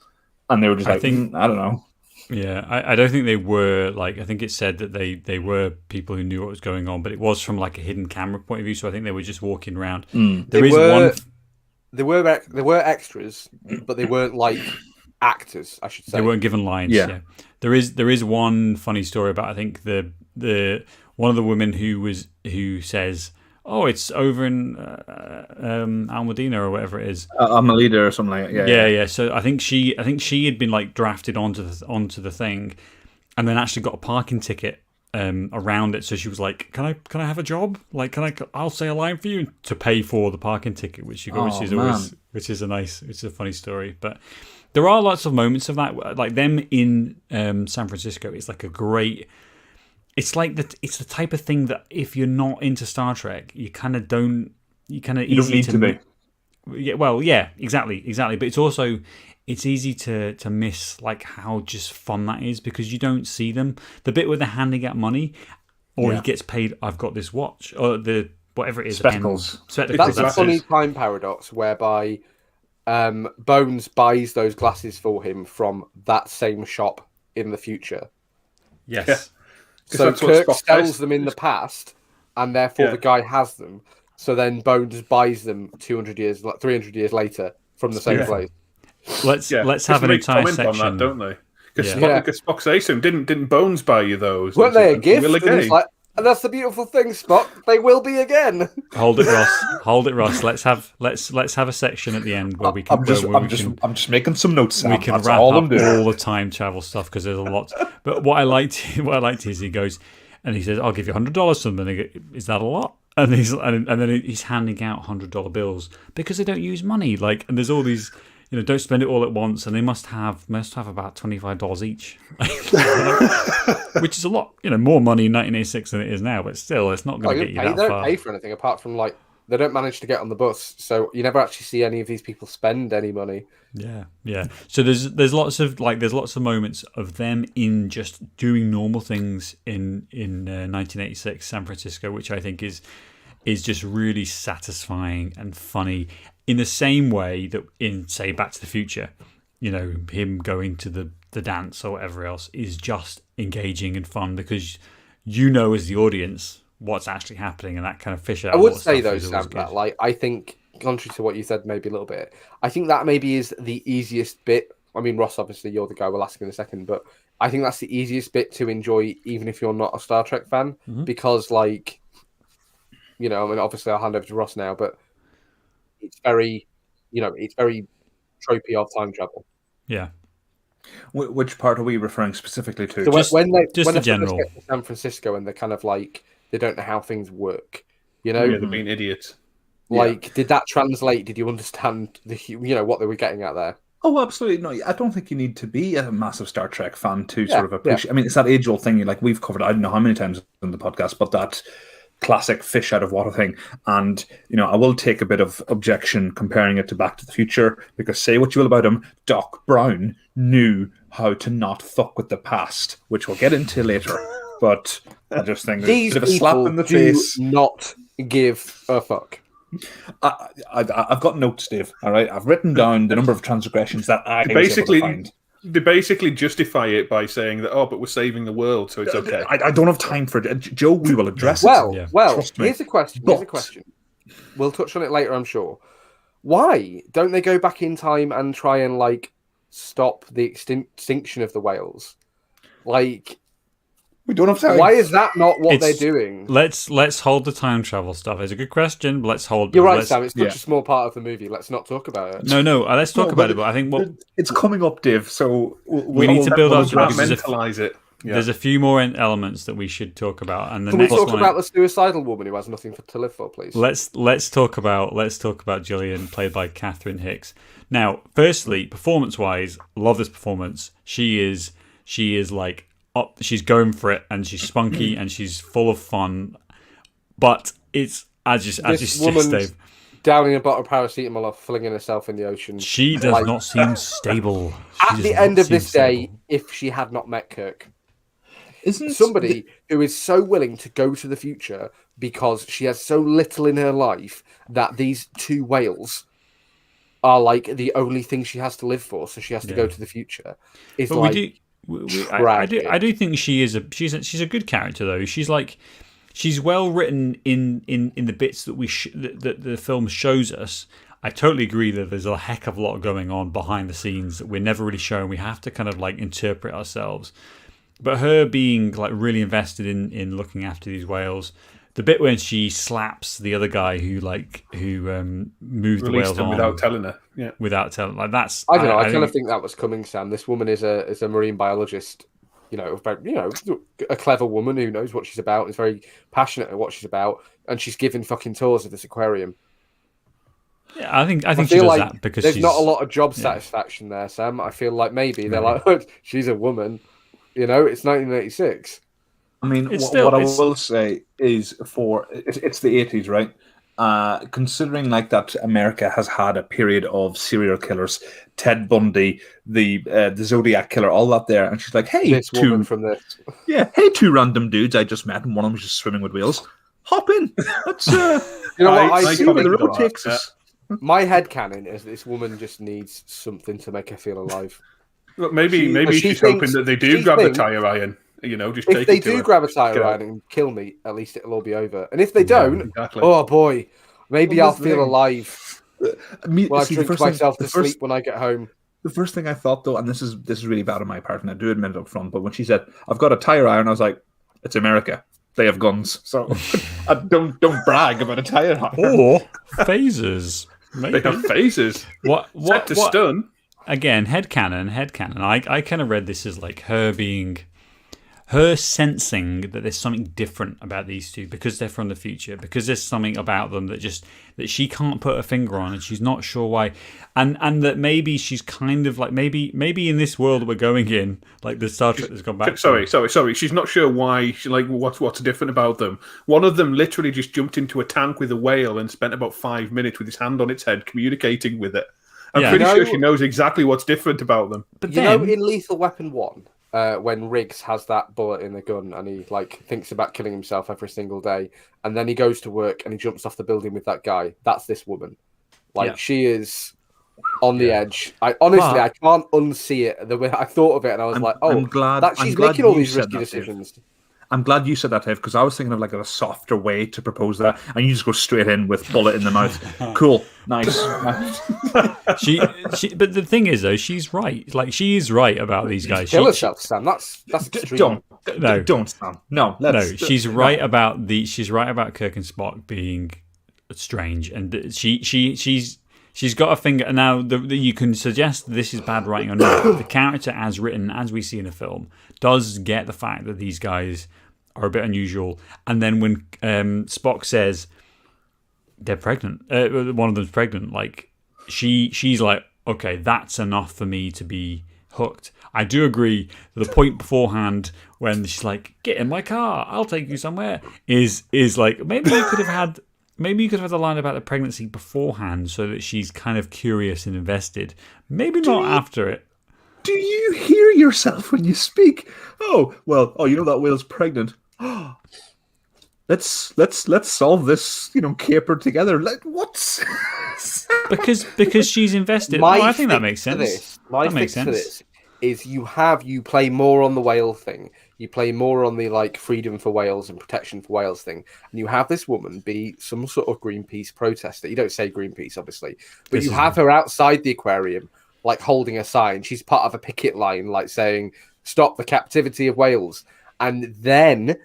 and they were just I don't know. Yeah, I don't think they were I think it said that they were people who knew what was going on, but it was from like a hidden camera point of view. So I think they were just walking around. They were extras, but they weren't like actors, I should say. They weren't given lines. Yeah. There is one funny story about, I think the one of the women who says, oh, it's over in Almadena or whatever it is. Amalida or something like that. Yeah. So I think she had been like drafted onto the thing, and then actually got a parking ticket around it. So she was like, "Can I have a job? Like, I'll say a line for you to pay for the parking ticket," which is a funny story. But there are lots of moments of that, like them in San Francisco. It's like a great. It's like it's the type of thing that if you're not into Star Trek, you don't need to be. Yeah, well, yeah, exactly. But it's easy to miss like how just fun that is, because you don't see them. The bit where they're handing out money, or he gets paid. I've got this watch, or the whatever it is. Spectacles. That's a funny time paradox whereby Bones buys those glasses for him from that same shop in the future. Yes. Yeah. So Kirk sells them in the past, and therefore the guy has them. So then Bones buys them 300 years later from the same place. Let's have an entire section on that, don't they? Because Spock says so. Didn't Bones buy you those? Weren't they a gift? And that's the beautiful thing, Spock. They will be again. Hold it, Ross. Let's have a section at the end where we can. I'm just making some notes. We can wrap up all the time travel stuff, because there's a lot. But what I liked is he goes and he says, "I'll give you $100 something." And I go, "Is that a lot?" And then he's handing out $100 bills because they don't use money. Like, and there's all these. Don't spend it all at once, and they must have about $25 each, which is a lot. More money in 1986 than it is now, but still, it's not going to get you that far. They don't pay for anything apart from they don't manage to get on the bus, so you never actually see any of these people spend any money. Yeah. So there's lots of moments of them in just doing normal things in 1986 San Francisco, which I think is just really satisfying and funny. In the same way that in, say, Back to the Future, him going to the dance or whatever else is just engaging and fun, because as the audience what's actually happening, and that kind of fish out. I would say though, Sam, that I think contrary to what you said, maybe a little bit. I think that maybe is the easiest bit. I mean, Ross, obviously, you're the guy we'll ask in a second, but I think that's the easiest bit to enjoy, even if you're not a Star Trek fan, because, like, I mean, obviously, I'll hand over to Ross now, but it's very, it's very tropey of time travel. Yeah. Which part are we referring specifically to? So when they the first general. get to San Francisco and they're kind of like, they don't know how things work, Yeah, they're being idiots. Like, did that translate? Did you understand what they were getting at there? Oh, absolutely. No, I don't think you need to be a massive Star Trek fan to sort of appreciate. I mean, it's that age-old thing. Like we've covered, I don't know how many times in the podcast, but that classic fish out of water thing. And I will take a bit of objection comparing it to Back to the Future, because say what you will about him, Doc Brown knew how to not fuck with the past, which we'll get into later. But I just think there's a bit of a slap in the face. Not give a fuck. I've got notes, Dave. All right, I've written down the number of transgressions that I was able to find. They basically justify it by saying that, but we're saving the world, so it's okay. I don't have time for it. Joe, we will address it. Well, Trust me. Here's a question. We'll touch on it later, I'm sure. Why don't they go back in time and try and, like, stop the extinction of the whales? Like, we don't have time. Why is that not what they're doing? Let's hold the time travel stuff. It's a good question, but let's hold. You're right, Sam. It's such a small part of the movie. Let's not talk about it. No. Let's talk about it. But I think it's coming up, Dave. So we need to build up. Mentalize it. Yeah. There's a few more elements that we should talk about, and Can we talk about the suicidal woman who has nothing to live for, please? Let's talk about Gillian, played by Catherine Hicks. Now, firstly, performance-wise, love this performance. She is like. She's going for it, and she's spunky, and she's full of fun. But it's as you suggest, Dave, downing a bottle of paracetamol or flinging herself in the ocean. She does not seem stable. At the end of this day, if she had not met Kirk, isn't somebody who is so willing to go to the future because she has so little in her life that these two whales are like the only thing she has to live for, so she has to go to the future. Is I do think she's a good character though. She's well written in the bits that that the film shows us. I totally agree that there's a heck of a lot going on behind the scenes that we're never really shown. We have to kind of like interpret ourselves. But her being like really invested in looking after these whales, the bit when she slaps the other guy who moved the whales on without telling her, without telling, like that's. I don't know. I kind of think that was coming, Sam. This woman is a marine biologist, a clever woman who knows what she's about, is very passionate at what she's about, and she's giving fucking tours of this aquarium. Yeah, I think she does like that because there's not a lot of job satisfaction there, Sam. I feel like maybe they're like, oh, she's a woman, it's 1986. I mean, what I will say is it's the 80s, right? Considering like that America has had a period of serial killers, Ted Bundy, the Zodiac killer, all that there, and she's like, hey, this woman from this. Yeah, hey, two random dudes I just met, and one of them was just swimming with whales. Hop in. That's I see where the road takes us. My headcanon is this woman just needs something to make her feel alive. Look, maybe she's hoping that they do grab the tire iron. If they do grab a tire iron and kill me, at least it'll all be over. And if they don't, oh boy, maybe I'll feel alive. When I drink myself to sleep when I get home. The first thing I thought, though, and this is really bad on my part, and I do admit it up front, but when she said, "I've got a tire iron," I was like, "It's America. They have guns, so don't brag about a tire iron." Or phasers. Maybe. They have phasers. What to stun? Again, headcanon. I kind of read this as like her sensing that there's something different about these two because they're from the future, because there's something about them that she can't put her finger on, and she's not sure why, and that maybe she's kind of like maybe in this world that we're going in, like the Star Trek has gone back. Sorry. She's not sure why. She like what's different about them. One of them literally just jumped into a tank with a whale and spent about 5 minutes with his hand on its head communicating with it. I'm pretty sure she knows exactly what's different about them. But in Lethal Weapon 1. When Riggs has that bullet in the gun and he like thinks about killing himself every single day, and then he goes to work and he jumps off the building with that guy. That's this woman. She is on the edge. I can't unsee it. The way I thought of it, and I was like, "Oh, I'm glad she's making all these risky decisions." I'm glad you said that, Dave, because I was thinking of like a softer way to propose that, and you just go straight in with bullet in the mouth. Cool, nice. But the thing is, though, she's right. Like, she is right about these guys. Kill herself, Sam. That's extreme. Don't, Sam. No, she's right about Kirk and Spock being strange, and she's got a finger. Now, you can suggest this is bad writing or not. The character, as written, as we see in the film, does get the fact that these guys are a bit unusual. And then when Spock says they're pregnant, one of them's pregnant, like she's like, okay, that's enough for me to be hooked. I do agree that the point beforehand when she's like, get in my car, I'll take you somewhere, is like, maybe you could have had the line about the pregnancy beforehand so that she's kind of curious and invested. Maybe not after it. Do you hear yourself when you speak? Oh, well, you know that whale's pregnant. Let's solve this, caper together. Like, what? because she's invested. I think that makes sense. My fix for this is you play more on the whale thing. You play more on the like freedom for whales and protection for whales thing. And you have this woman be some sort of Greenpeace protester. You don't say Greenpeace, obviously, but you have her outside the aquarium, like holding a sign. She's part of a picket line, like saying, stop the captivity of whales. And then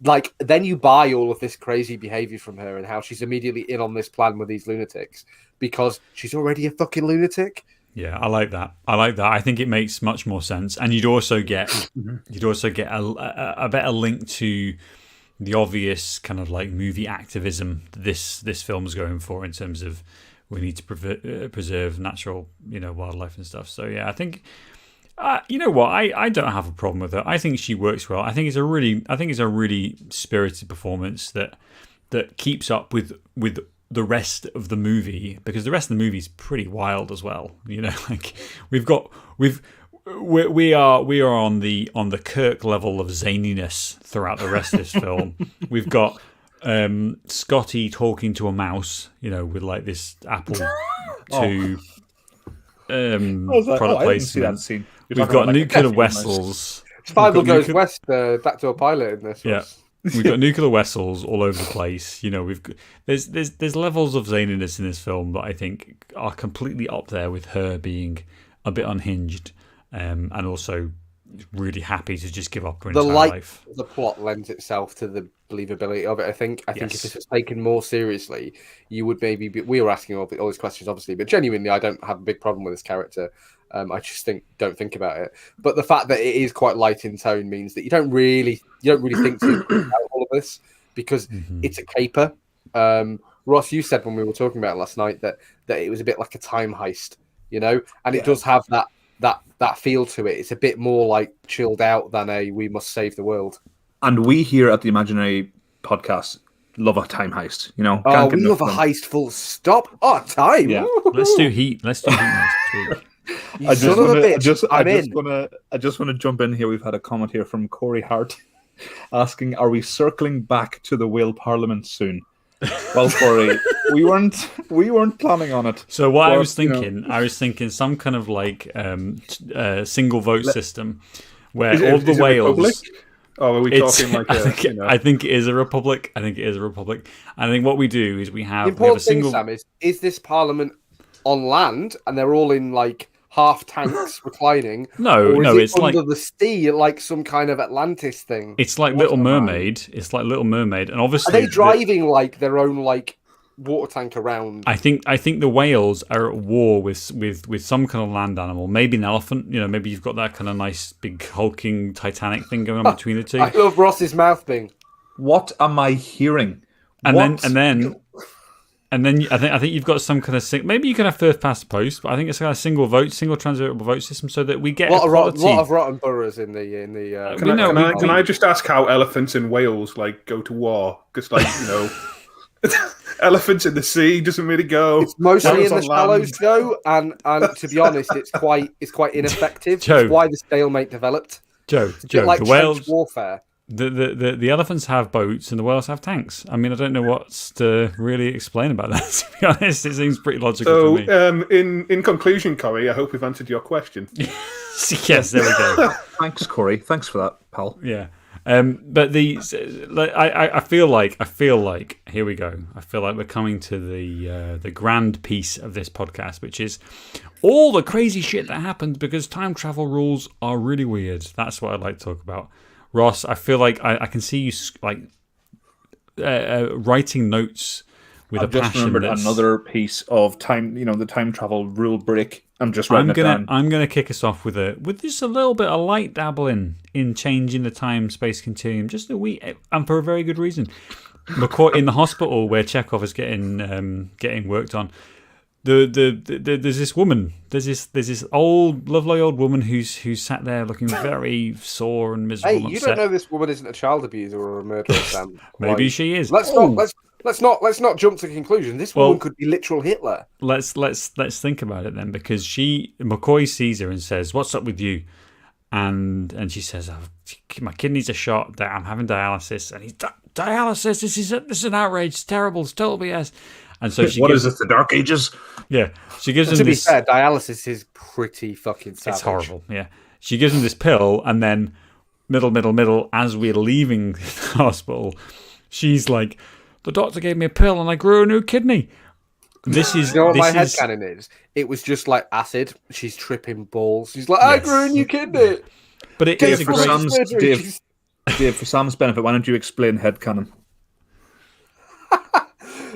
you buy all of this crazy behavior from her and how she's immediately in on this plan with these lunatics because she's already a fucking lunatic. Yeah, I like that. I think it makes much more sense, and you'd also get a better link to the obvious kind of like movie activism this film's going for in terms of we need to preserve natural wildlife and stuff. So yeah, I think you know what, I don't have a problem with her. I think she works well. I think it's a really spirited performance that keeps up with the rest of the movie, because the rest of the movie is pretty wild as well. Like we are on the Kirk level of zaniness throughout the rest of this film. We've got Scotty talking to a mouse, with like this Apple II product placement. We've got nuclear vessels. Spiral goes west, backdoor pilot in this. Yeah. We've got nuclear vessels all over the place. There's levels of zaniness in this film that I think are completely up there with her being a bit unhinged, and also really happy to just give up her entire life. The plot lends itself to the believability of it. I think if this was taken more seriously, you would maybe be. We were asking all these questions, obviously, but genuinely, I don't have a big problem with this character. I just don't think about it. But the fact that it is quite light in tone means that you don't really think too much about all of this because it's a caper. Ross, you said when we were talking about it last night that it was a bit like a time heist, and it does have that feel to it. It's a bit more like chilled out than a we must save the world. And we here at the Imaginary Podcast love a time heist. We love a heist. Full stop. Oh, time. Yeah. Let's do Heat next week. I just want to jump in here. We've had a comment here from Corey Hart asking, "Are we circling back to the whale parliament soon?" Well, Corey, we weren't planning on it. So what I was thinking some kind of like single vote system where all the whales. Oh, are we talking like I think it is a republic. I think what we do is we have a single. Thing, Sam, is this parliament on land and they're all in like half tanks reclining? No, it's under like the sea, like some kind of Atlantis thing. It's like Little Mermaid. It's like Little Mermaid, and obviously are they driving like their own like water tank around? I think the whales are at war with some kind of land animal, maybe an elephant. Maybe you've got that kind of nice big hulking Titanic thing going on between the two. I love Ross's mouth thing. What am I hearing? And then I think you've got some kind of maybe you can have first past the post, but I think it's kind of single transferable vote system so that we get a lot of rotten boroughs in the. Can I just ask how elephants in Wales like go to war? Because elephants in the sea doesn't really go. It's mostly in the shallows, Joe, and to be honest, it's quite ineffective. Joe, that's why the stalemate developed. Joe, like the whales warfare. The elephants have boats and the whales have tanks. I mean, I don't know what's to really explain about that. To be honest, it seems pretty logical to me. In conclusion, Corey, I hope we've answered your question. Yes, there we go. Thanks, Corey. Thanks for that, pal. Yeah. But I feel like here we go. I feel like we're coming to the grand piece of this podcast, which is all the crazy shit that happens because time travel rules are really weird. That's what I'd like to talk about. Ross, I feel like I can see you like writing notes with I've just remembered another piece of time. The time travel rule break. I'm just writing it down. I'm gonna kick us off with just a little bit of light dabbling in changing the time space continuum, just a wee, and for a very good reason. McCoy in the hospital where Chekhov is getting worked on. There's this woman. There's this lovely old woman who's sat there looking very sore and miserable. Hey, you don't know this woman isn't a child abuser or a murderer, Sam. Maybe she is. Let's not jump to conclusion. This woman could be literal Hitler. Let's think about it then, because McCoy sees her and says, "What's up with you?" And she says, "My kidneys are shot. I'm having dialysis." And he's dialysis. This is an outrage. It's terrible. It's total BS. And so what is it? The Dark Ages? Yeah, she gives him. To be fair, dialysis is pretty fucking savage. It's horrible. Yeah, she gives him this pill, and then middle. As we're leaving the hospital, she's like, "The doctor gave me a pill, and I grew a new kidney." This is. You know what my headcanon is? It was just like acid. She's tripping balls. She's like, "I grew a new kidney." But it is a great. Dave, for Sam's benefit, why don't you explain headcanon?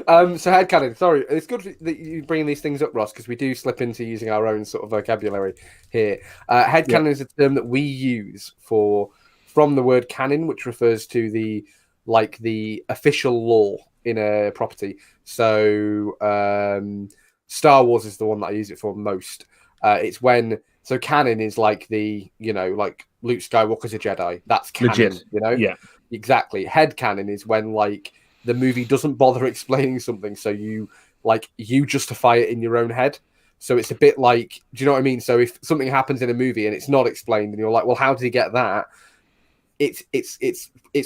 So headcanon, sorry, it's good that you bring these things up, Ross, because we do slip into using our own sort of vocabulary here. Headcanon is a term that we use from the word canon, which refers to the official law in a property. So Star Wars is the one that I use it for most. It's when canon is like like Luke Skywalker's a Jedi. That's canon, legit. Yeah, exactly. Headcanon is when the movie doesn't bother explaining something, so you justify it in your own head. So it's a bit like, do you know what I mean? So if something happens in a movie and it's not explained, and you're like, well, how did he get that? It's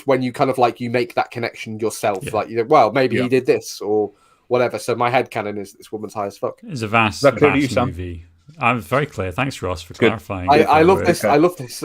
when you kind of you make that connection yourself. Yeah. Well, maybe he did this or whatever. So my headcanon is this woman's high as fuck. It's a vast movie. I'm very clear. Thanks, Ross, for clarifying. I love this. I love this.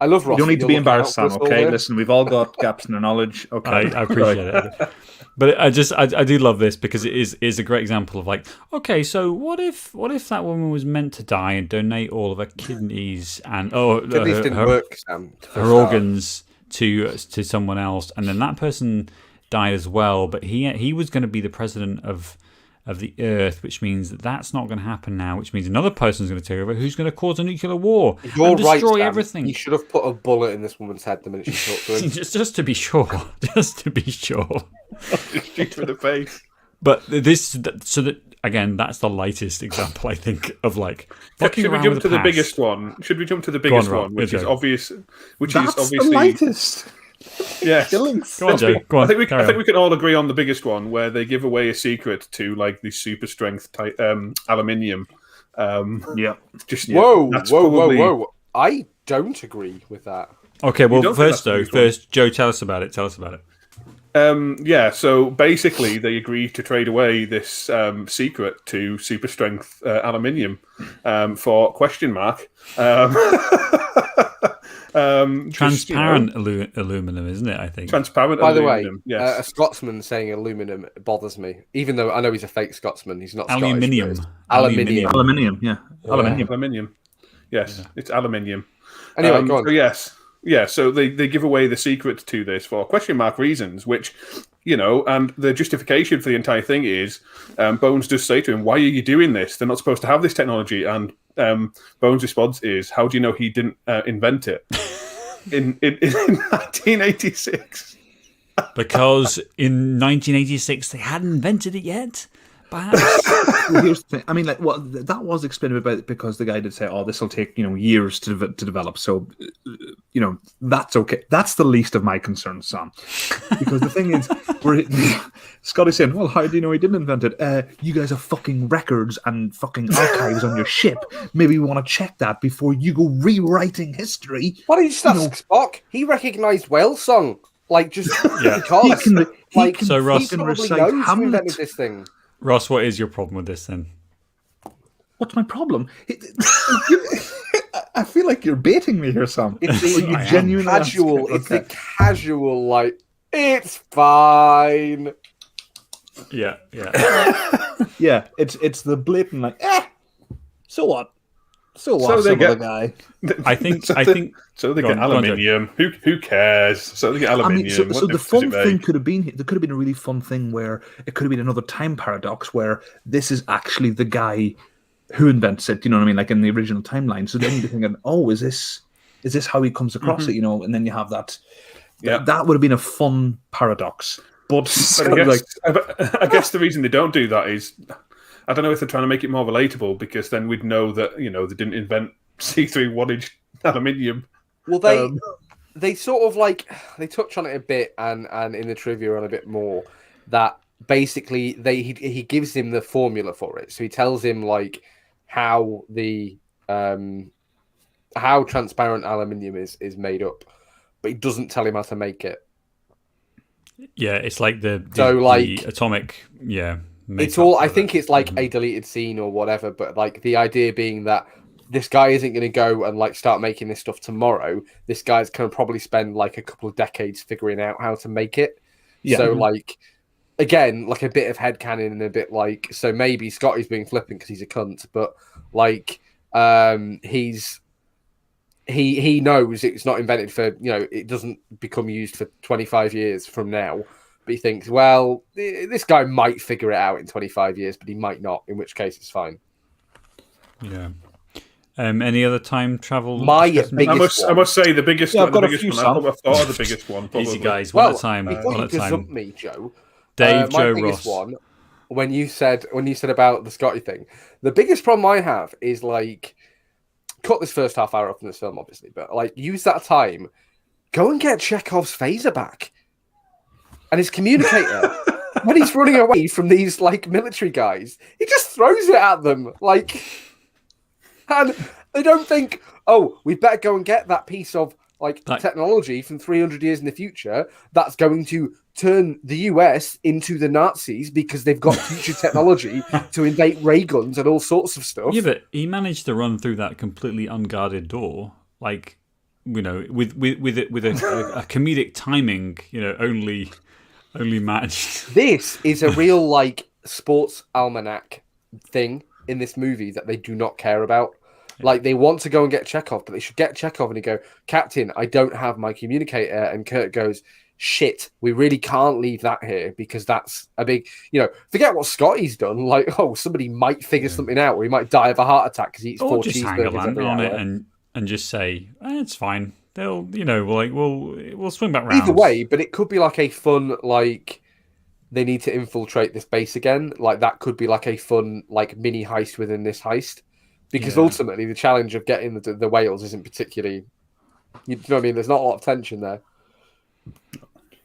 I love Ross. You don't need to be embarrassed, Sam. Okay, listen, we've all got gaps in our knowledge. Okay, I appreciate it. But I do love this because it is a great example of okay, so what if that woman was meant to die and donate all of her kidneys and kidneys didn't work, Sam, her organs to someone else, and then that person died as well, but he was going to be the president of the Earth, which means that's not going to happen now, which means another person's going to take over who's going to cause a nuclear war and destroy everything. You should have put a bullet in this woman's head the minute she talked to him. just to be sure. Just to be sure. Straight for the face. But again, that's the lightest example, I think, of Should we jump to the biggest one? Which is obvious? That's the lightest. Yes. Go on, Joe. Go on. I think we can all agree on the biggest one, where they give away a secret to the super strength aluminium. Whoa! I don't agree with that. Okay, well, first, Joe, tell us about it. So basically, they agreed to trade away this secret to super strength aluminium for question mark. Transparent aluminum, isn't it? I think transparent. By the aluminum, way, yes. A Scotsman saying aluminum bothers me, even though I know he's a fake Scotsman. He's not aluminium. Scottish. Aluminium. Yeah. Aluminium. Yes, it's aluminium. Anyway, go on. So so they give away the secret to this for question mark reasons, which and the justification for the entire thing is Bones does say to him, "Why are you doing this? They're not supposed to have this technology." And Bones' response is, "How do you know he didn't invent it in 1986?" Because in 1986 they hadn't invented it yet. Perhaps. Here's the thing. I mean, that was explained about because the guy did say, "Oh, this will take years to develop." So, that's okay. That's the least of my concerns, Sam. Because the thing is, Scotty's saying, "Well, how do you know he didn't invent it?" You guys have fucking records and fucking archives on your ship. Maybe we want to check that before you go rewriting history. Why don't you just ask Spock? He recognised Whale Song, because he can recite Hamlet. This thing. Ross, what is your problem with this then? What's my problem? I feel like you're baiting me here, Sam. It's You the genuinely casual. ask it. It's the casual. Like, it's fine. Yeah. Yeah, it's the blatant like, so what? So what? So they some get- other guy. I think. So they Go get on, go on, Joe. aluminium. Who cares? So they get I mean, aluminium. so What the difference does fun it thing make? could have been there could have been a really fun thing where it could have been another time paradox where this is actually the guy who invents it. You know what I mean? Like in the original timeline. So then you're thinking, oh, is this how he comes across it? You know, and then you have that. Yeah. That would have been a fun paradox. But But I guess the reason they don't do that is, I don't know if they're trying to make it more relatable, because then we'd know that, they didn't invent C3 wattage aluminium. Well, they sort of like they touch on it a bit, and in the trivia on a bit more, that basically he gives him the formula for it. So he tells him like how the how transparent aluminium is made up, but he doesn't tell him how to make it. Yeah, it's like the atomic. Yeah, It's all. I think it's like a deleted scene or whatever. But like the idea being that this guy isn't going to go and like start making this stuff tomorrow. This guy's going to probably spend like a couple of decades figuring out how to make it. Yeah. So like again, like a bit of headcanon and a bit like, so maybe Scotty's being flippant because he's a cunt, but like he knows it's not invented for, it doesn't become used for 25 years from now. But he thinks, well, this guy might figure it out in 25 years, but he might not, in which case it's fine. Yeah. Any other time travel? My discussions? I must say the biggest. Yeah, I've got the a biggest few, one. I Sam. probably thought of the biggest one. Probably. Easy guys, Well, one at a time. before One you at a time. gazump me, Joe, Dave, my Joe, biggest Ross. one, when you said about the Scotty thing, the biggest problem I have is like, cut this first half hour up in this film, obviously, but like use that time, go and get Chekhov's phaser back and his communicator. When he's running away from these like military guys, he just throws it at them, like, and they don't think, oh, we better go and get that piece of like technology from 300 years in the future that's going to turn the US into the Nazis because they've got future technology to invade ray guns and all sorts of stuff. Yeah, but he managed to run through that completely unguarded door, like, with a comedic timing, only matched. This is a real like sports almanac thing in this movie that they do not care about. Like they want to go and get Chekhov, but they should get Chekhov and he go, Captain, I don't have my communicator. And Kirk goes, shit, we really can't leave that here because that's a big, forget what Scotty's done. Like, oh, somebody might figure something out, or he might die of a heart attack because he eats 4 just hang a cheeseburgers lantern every on hour. it and just say, it's fine. They'll, we'll swing back round. Either way, but it could be like a fun, like, they need to infiltrate this base again. Like, that could be like a fun, like, mini heist within this heist. Because ultimately, the challenge of getting the whales isn't particularly, you know what I mean? There's not a lot of tension there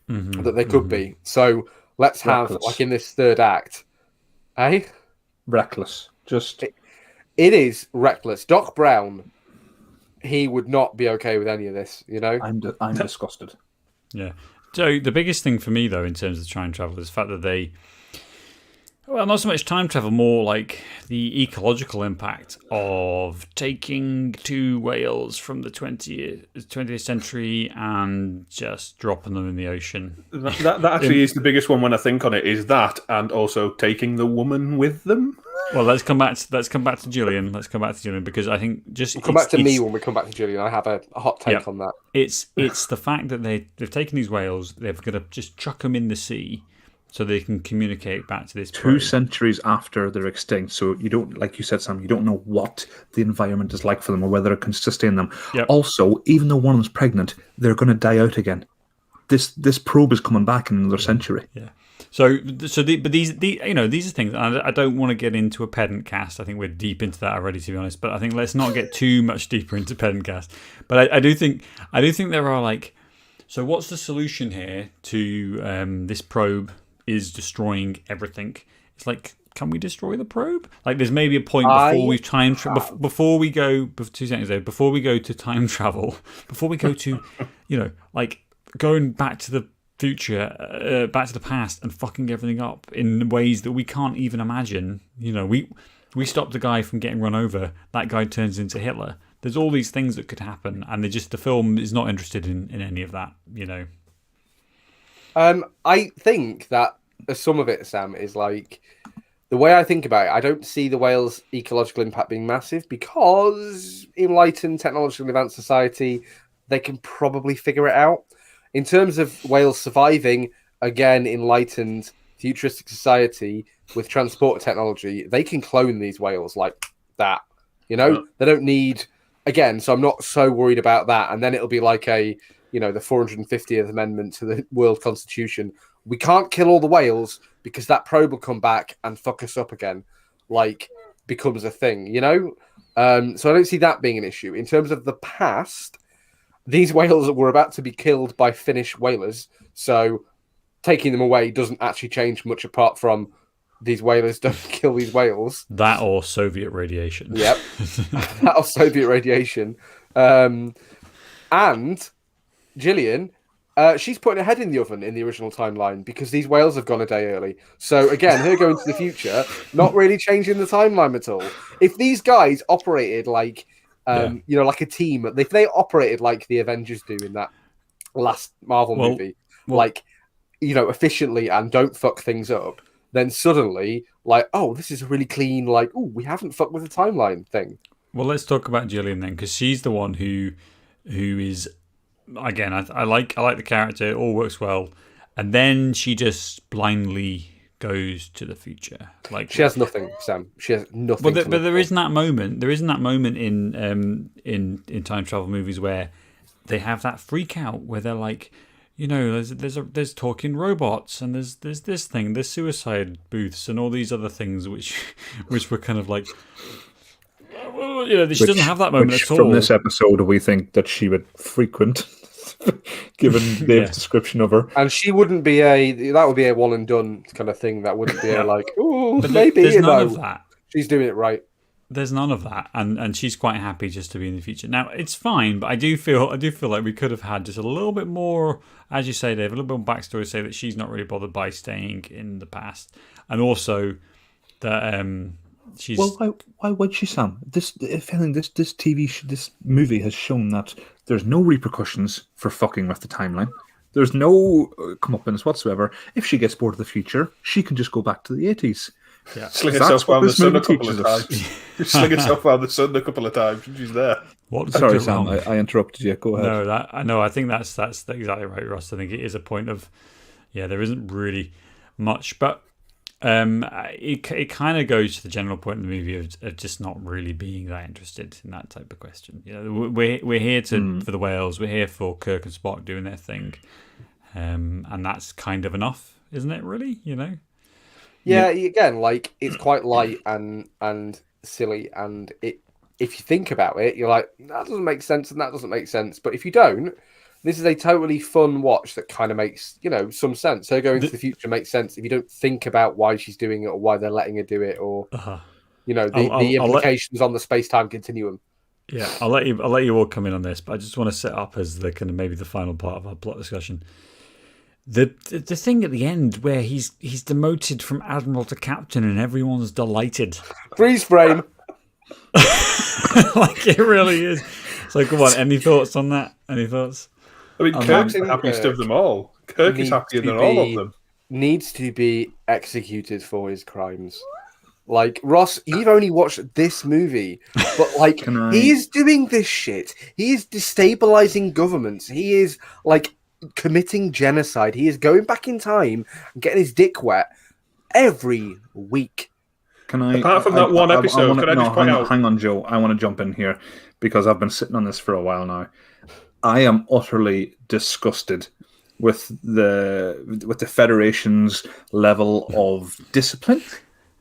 that there could be. So let's have, like, in this third act, reckless. Just it is reckless. Doc Brown, he would not be okay with any of this. I'm disgusted. Yeah. So the biggest thing for me, though, in terms of time travel, is the fact that they. Well, not so much time travel, more like the ecological impact of taking 2 whales from the 20th century and just dropping them in the ocean. That actually is the biggest one when I think on it, is that, and also taking the woman with them. Well, let's come back to Julian. Because I think we'll come back to me when we come back to Julian. I have a hot take on that. It's the fact that they've taken these whales, they've got to just chuck them in the sea so they can communicate back to this 2 centuries after they're extinct. So you don't, like you said, Sam, you don't know what the environment is like for them or whether it can sustain them. Yep. Also, even though one of them's pregnant, they're going to die out again. This probe is coming back in another century. Yeah. But these are things. I don't want to get into a pedant cast. I think we're deep into that already, to be honest. But I think let's not get too much deeper into pedant cast. But I do think there are like. So what's the solution here to this probe is destroying everything? It's like, can we destroy the probe? Like, there's maybe a point before we time before we go 2 seconds there, before we go to time travel, before we go to, like going back to the future, back to the past and fucking everything up in ways that we can't even imagine. We stopped the guy from getting run over. That guy turns into Hitler. there's all these things that could happen, and the film is not interested in any of that. I think that some of it, Sam, is like the way I think about it. I don't see the whales' ecological impact being massive because enlightened, technologically advanced society, they can probably figure it out. In terms of whales surviving, again, enlightened, futuristic society with transport technology, they can clone these whales like that. They don't need, again, so I'm not so worried about that. And then it'll be like the 450th Amendment to the World Constitution. We can't kill all the whales because that probe will come back and fuck us up again, becomes a thing, So I don't see that being an issue. In terms of the past, these whales were about to be killed by Finnish whalers, so taking them away doesn't actually change much apart from these whalers don't kill these whales. That or Soviet radiation. Yep. That or Soviet radiation. And Gillian, she's putting her head in the oven in the original timeline because these whales have gone a day early. So again, her going to the future, not really changing the timeline at all. If these guys operated like a team, if they operated like the Avengers do in that last Marvel movie, efficiently and don't fuck things up, then suddenly, this is a really clean, we haven't fucked with the timeline thing. Well, let's talk about Gillian then, because she's the one who is, again, I like the character, it all works well, and then she just blindly goes to the future. She has nothing, Sam. She has nothing. But there isn't that moment. There isn't that moment in time travel movies where they have that freak out where they're like, there's talking robots and there's this thing, there's suicide booths and all these other things which were kind of like, she doesn't have that moment at all. From this episode, we think that she would frequent, given Dave's description of her. And she wouldn't be that would be a one and done kind of thing. That wouldn't be maybe. There's none of that. She's doing it right. There's none of that, and she's quite happy just to be in the future. Now it's fine, but I do feel like we could have had just a little bit more, as you say, Dave, a little bit more backstory to say that she's not really bothered by staying in the past, and also that she's. Well, why would she, Sam? This movie has shown that there's no repercussions for fucking with the timeline. There's no comeuppance whatsoever. If she gets bored of the future, she can just go back to the 80s. Yeah. Sling herself around the sun a couple of times. Sling herself around the sun a couple of times and she's there. Sorry, Sam, I interrupted you. Go ahead. No, I think that's exactly right, Ross. I think it is a point of, there isn't really much, but it kind of goes to the general point in the movie of just not really being that interested in that type of question. We're here for the whales. We're here for Kirk and Spock doing their thing, and that's kind of enough, isn't it? Really, Yeah, again, it's quite light and silly, and if you think about it, you're like, that doesn't make sense and that doesn't make sense. But if you don't, this is a totally fun watch that kind of makes, some sense. Her going to the future makes sense if you don't think about why she's doing it or why they're letting her do it or, the implications on the space-time continuum. Yeah, I'll let you all come in on this, but I just want to set up as the kind of maybe the final part of our plot discussion. The thing at the end where he's demoted from admiral to captain and everyone's delighted. Freeze frame. It really is. So come on, any thoughts on that? Any thoughts? I mean, Kirk's the happiest of them all. Kirk is happier than all of them. Needs to be executed for his crimes. Ross, you've only watched this movie, but he is doing this shit. He is destabilizing governments. He is committing genocide. He is going back in time and getting his dick wet every week. Apart from that one episode, can I just point out? Hang on, Joe. I want to jump in here because I've been sitting on this for a while now. I am utterly disgusted with the Federation's level of discipline,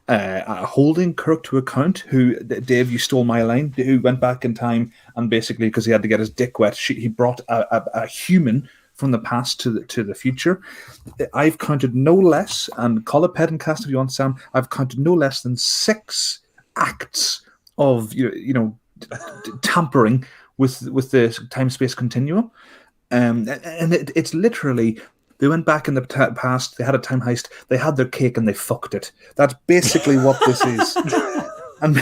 holding Kirk to account. Who, Dave, you stole my line. Who went back in time and basically, because he had to get his dick wet, he brought a human from the past to the future. I've counted no less, and call it pet and cast if you want, Sam. I've counted no less than 6 acts of tampering with the time-space continuum, and it's literally they went back in the past. They had a time heist. They had their cake and they fucked it. That's basically what this is. And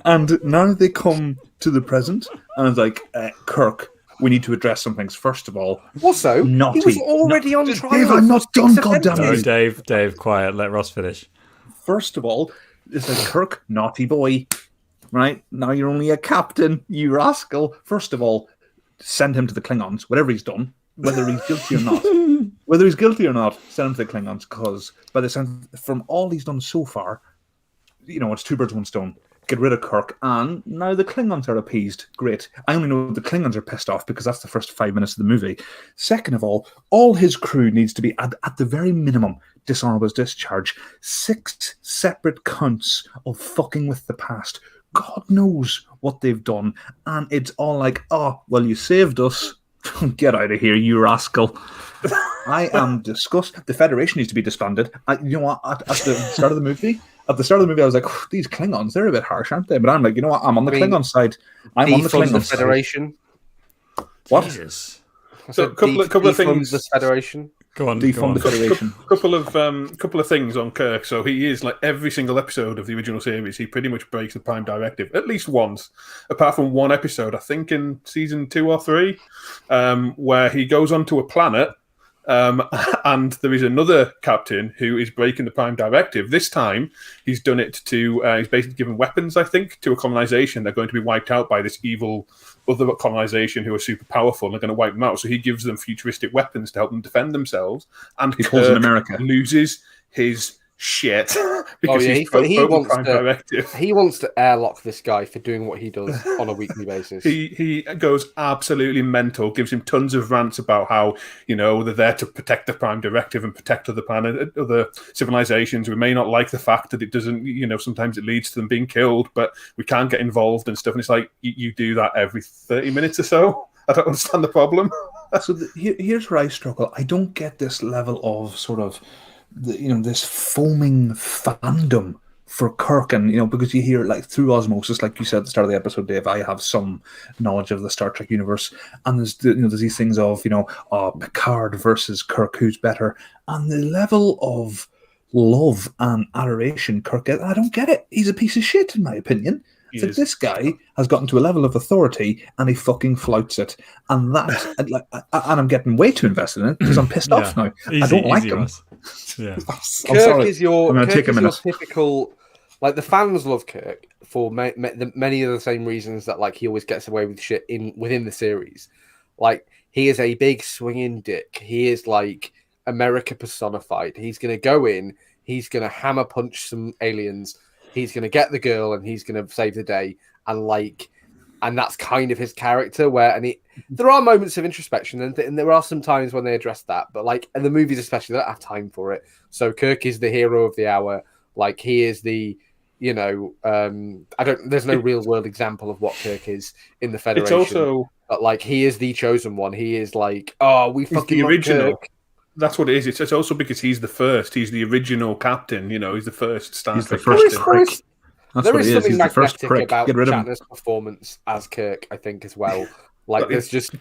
and now they come to the present, and it's like, Kirk, we need to address some things. First of all, Also, naughty. he was already on trial. Dave, I'm not done, for 6 goddammit. No, offences. Dave, quiet. Let Ross finish. First of all, it's like, Kirk, naughty boy. Right? Now you're only a captain, you rascal. First of all, send him to the Klingons, whatever he's done, whether he's guilty or not. Whether he's guilty or not, send him to the Klingons, because by the sense, from all he's done so far, it's two birds, one stone. Get rid of Kirk, and now the Klingons are appeased. Great. I only know the Klingons are pissed off because that's the first 5 minutes of the movie. Second of all his crew needs to be, at the very minimum, dishonorable discharge. 6 separate counts of fucking with the past. God knows what they've done, and it's all like, oh, well, you saved us. Get out of here, you rascal. I am disgusted. The Federation needs to be disbanded. You know what? At the start of the movie, I was like, these Klingons, they're a bit harsh, aren't they? But I'm like, you know what? I'm on the Klingon side. I'm on the Klingon side. Federation. What? Jesus. So a couple of things. The Federation. Go on. Defund the Federation. Couple of things on Kirk. So he is, like every single episode of the original series, he pretty much breaks the Prime Directive at least once, apart from one episode, I think in season 2 or 3, where he goes onto a planet. And there is another captain who is breaking the Prime Directive. This time, he's done it to... he's basically given weapons, I think, to a colonization. They're going to be wiped out by this evil other colonization who are super powerful and are going to wipe them out. So he gives them futuristic weapons to help them defend themselves. And he calls in America. Loses his shit because he's broke the Prime Directive. He wants to airlock this guy for doing what he does on a weekly basis. He goes absolutely mental, gives him tons of rants about how, they're there to protect the Prime Directive and protect other civilizations. We may not like the fact that it doesn't, sometimes it leads to them being killed, but we can't get involved and stuff. And it's like, you do that every 30 minutes or so. I don't understand the problem. So here's where I struggle. I don't get this level of sort of, this foaming fandom for Kirk, and because you hear like through osmosis, like you said at the start of the episode, Dave. I have some knowledge of the Star Trek universe, and there's there's these things of Picard versus Kirk, who's better, and the level of love and adoration Kirk gets. I don't get it. He's a piece of shit, in my opinion. It's like this guy has gotten to a level of authority and he fucking flouts it, and and I'm getting way too invested in it because I'm pissed off now. I don't like him. Yeah. Kirk is your typical. Like the fans love Kirk for many of the same reasons that like he always gets away with shit within the series. Like he is a big swinging dick. He is like America personified. He's going to go in. He's going to hammer punch some aliens. He's going to get the girl and he's going to save the day. And that's kind of his character. There are moments of introspection and there are some times when they address that. But like in the movies, especially, they don't have time for it. So Kirk is the hero of the hour. Like he is the, there's no real world example of what Kirk is in the Federation. It's also, but like he is the chosen one. He is like, oh, we fucking the original. Kirk. That's what it is. It's also because he's the first. He's the original captain. He's the first Star Trek. He's the first prick. There is something magnetic about Shatner's performance as Kirk, I think, as well. Like, there's just,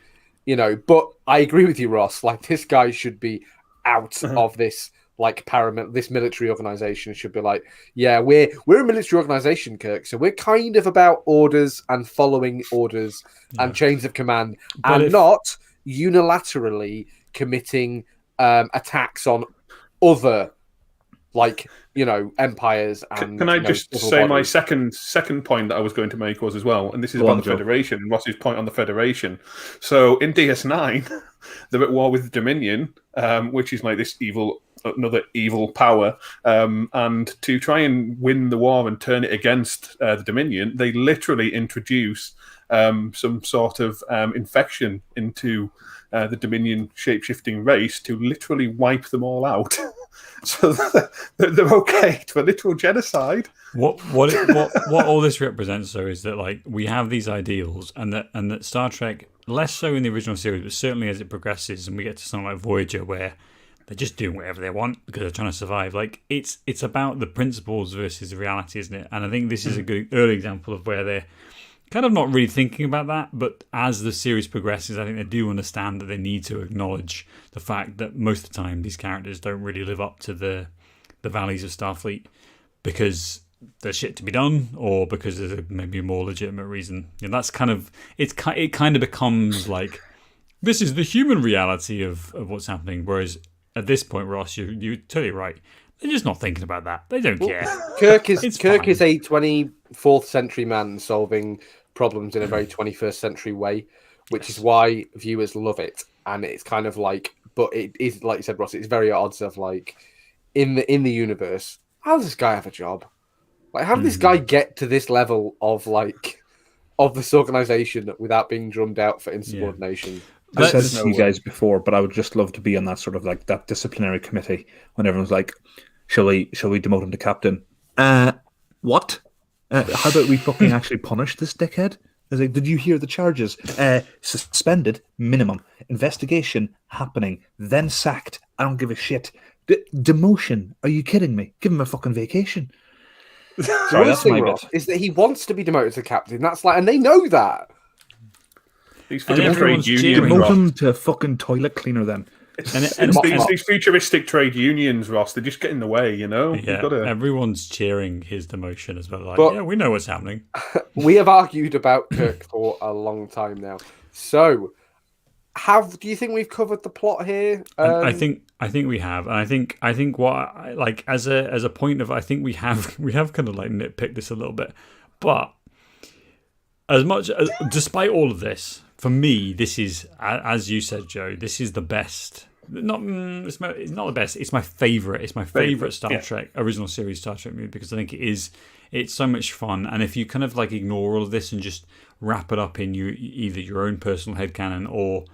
but I agree with you, Ross. Like, this guy should be out of this, like, this military organization. Should be like, yeah, we're a military organization, Kirk. So we're kind of about orders and following orders and chains of command, and not unilaterally committing attacks on other, empires. And can I just say my second point that I was going to make was as well, and this is about the Federation, and Ross's point on the Federation. So in DS9, they're at war with the Dominion, which is like this another evil power, and to try and win the war and turn it against the Dominion, they literally introduce some sort of infection into the Dominion shape-shifting race to literally wipe them all out. So they're okay to a literal genocide. What all this represents, though, is that like we have these ideals, and that Star Trek, less so in the original series, but certainly as it progresses, and we get to something like Voyager, where they're just doing whatever they want because they're trying to survive. Like it's about the principles versus the reality, isn't it? And I think this is a good early example of where they're kind of not really thinking about that, but as the series progresses, I think they do understand that they need to acknowledge the fact that most of the time these characters don't really live up to the values of Starfleet, because there's shit to be done, or because there's maybe a more legitimate reason. And that's kind of it kind of becomes like this is the human reality of what's happening. Whereas at this point, Ross, you're totally right. They're just not thinking about that. They don't care. Kirk is a 24th century man solving problems in a very 21st century way, which is why viewers love it. And it's kind of like, but it is like you said, Ross. It's very at odds of like in the universe. How does this guy have a job? Like, how did this guy get to this level of this organization without being drummed out for insubordination? Yeah. I've said it to you guys before, but I would just love to be on that sort of like that disciplinary committee when everyone's like, "Shall we demote him to captain?" What? How about we fucking actually punish this dickhead? I was like, did you hear the charges? Suspended, minimum. Investigation happening, then sacked. I don't give a shit. Demotion? Are you kidding me? Give him a fucking vacation. Sorry, that's my bit. Is that he wants to be demoted to captain? That's like, and they know that. These trade unions. Demote him to fucking toilet cleaner then. These futuristic trade unions, Ross, they just get in the way, you know? Yeah, everyone's cheering his demotion as well. Like, but yeah, we know what's happening. We have argued about Kirk for a long time now. So, do you think we've covered the plot here? I think we have, and I think what like as a point of I think we have kind of like nitpicked this a little bit, but despite all of this, for me, this is, as you said, Joe, this is the best. It's not the best. It's my favorite. It's my favorite Star Trek original series Star Trek movie because I think it's so much fun. And if you kind of like ignore all of this and just wrap it up in either your own personal headcanon or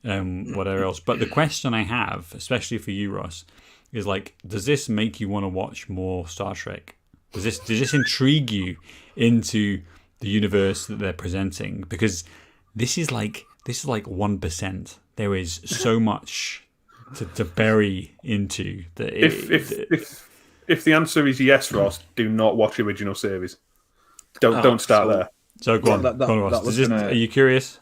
whatever else. But the question I have, especially for you, Ross, is like, does this make you want to watch more Star Trek? Does this intrigue you into the universe that they're presenting? Because this is like 1%. There is so much to bury into that. If the answer is yes, Ross, do not watch original series. Don't start there. So go on, Ross. Are you curious?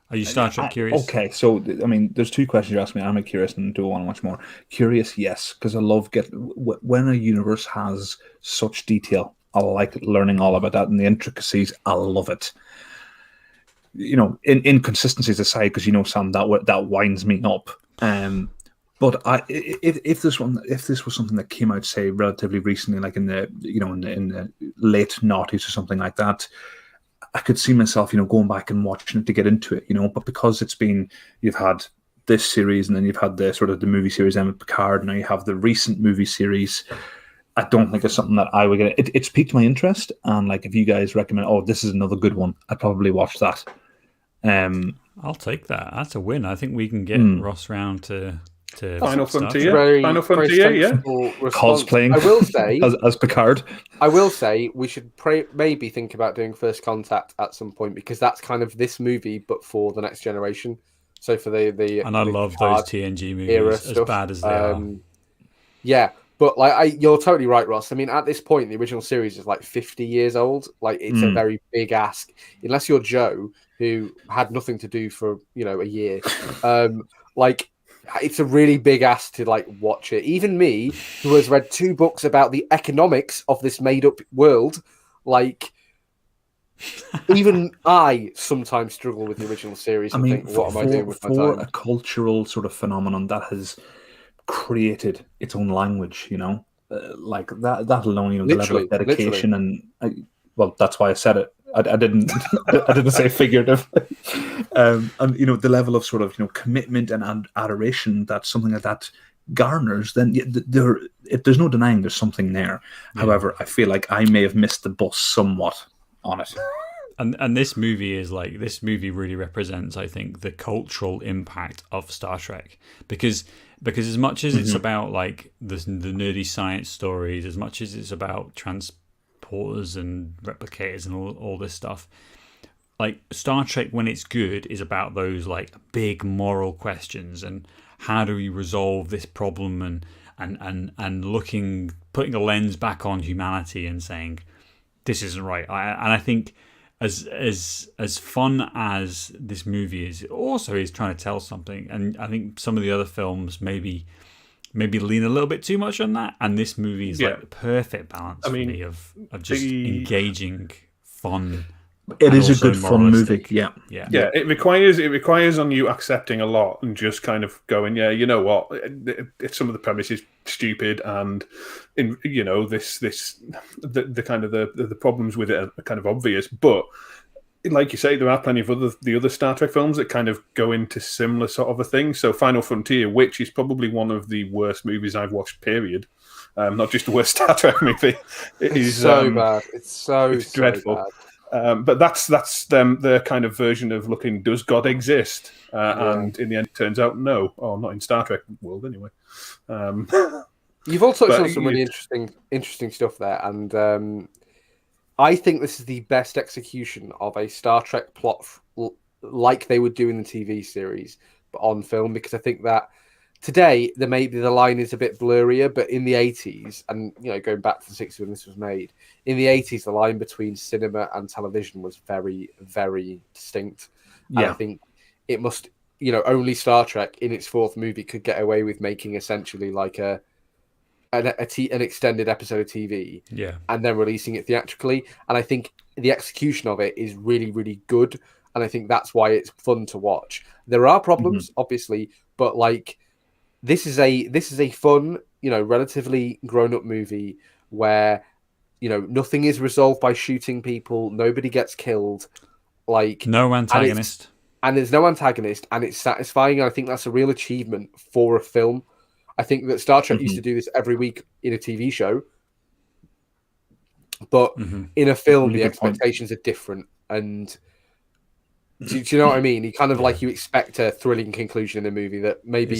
Are you Star Trek curious? Okay, so I mean, there's two questions you asked me. Am I curious and do I want to watch more? Curious, yes, because I love when a universe has such detail. I like learning all about that and the intricacies. I love it. You know, inconsistencies aside, because you know, Sam, that winds me up. But if this was something that came out, say, relatively recently, like in the late noughties or something like that, I could see myself, going back and watching it to get into it, But because you've had this series and then you've had the sort of the movie series with Picard, and now you have the recent movie series. I don't think it's something that I would get. It's piqued my interest, and like if you guys recommend, this is another good one, I'd probably watch that. I'll take that. That's a win. I think we can get Ross round to Final Frontier. Final Frontier, yeah. Cosplaying. I will say as Picard. I will say we should maybe think about doing First Contact at some point, because that's kind of this movie, but for the next generation. So for the and I love those TNG movies, as bad as they are. Yeah. But you're totally right, Ross. I mean, at this point, the original series is like 50 years old. Like, it's a very big ask, unless you're Joe, who had nothing to do for a year. It's a really big ask to like watch it. Even me, who has read 2 books about the economics of this made-up world, like even I sometimes struggle with the original series. I mean, think, what am I doing with my time? For a cultural sort of phenomenon that has created its own language, like that alone, the level of dedication and that's why I said it. I didn't say figurative. And the level of sort of commitment and adoration that something like that garners, then there's no denying there's something there. Yeah. However, I feel like I may have missed the bus somewhat on it. And this movie really represents, I think, the cultural impact of Star Trek, because as much as it's about like the nerdy science stories, as much as it's about transporters and replicators and all this stuff, like Star Trek, when it's good, is about those like big moral questions and how do we resolve this problem and putting a lens back on humanity and saying this isn't right. I think as fun as this movie is, it also is trying to tell something. And I think some of the other films maybe maybe lean a little bit too much on that. And this movie is like the perfect balance for me of just engaging, fun. It is a good fun movie. Yeah. It requires on you accepting a lot and just kind of going, yeah, you know what? Some of the premise is stupid, and the kind of the problems with it are kind of obvious. But like you say, there are plenty of the other Star Trek films that kind of go into similar sort of a thing. So Final Frontier, which is probably one of the worst movies I've watched, period. Not just the worst Star Trek movie. It's so bad. It's dreadful. Bad. But that's their kind of version of looking, does God exist? And in the end, it turns out no. Oh, not in Star Trek world anyway. You've all touched on some really interesting stuff there, and I think this is the best execution of a Star Trek plot like they would do in the TV series, but on film, because I think that today, maybe the line is a bit blurrier, but in the 80s, and going back to the 60s when this was made, in the 80s, the line between cinema and television was very, very distinct. And I think it must, only Star Trek in its fourth movie could get away with making essentially like an extended episode of TV, and then releasing it theatrically. And I think the execution of it is really, really good, and I think that's why it's fun to watch. There are problems, obviously, but like. This is a fun, relatively grown-up movie where, nothing is resolved by shooting people. Nobody gets killed. Like no antagonist. And there's no antagonist, and it's satisfying. And I think that's a real achievement for a film. I think that Star Trek used to do this every week in a TV show, but in a film, the expectations are different. And do you know what I mean? You kind of like you expect a thrilling conclusion in a movie that maybe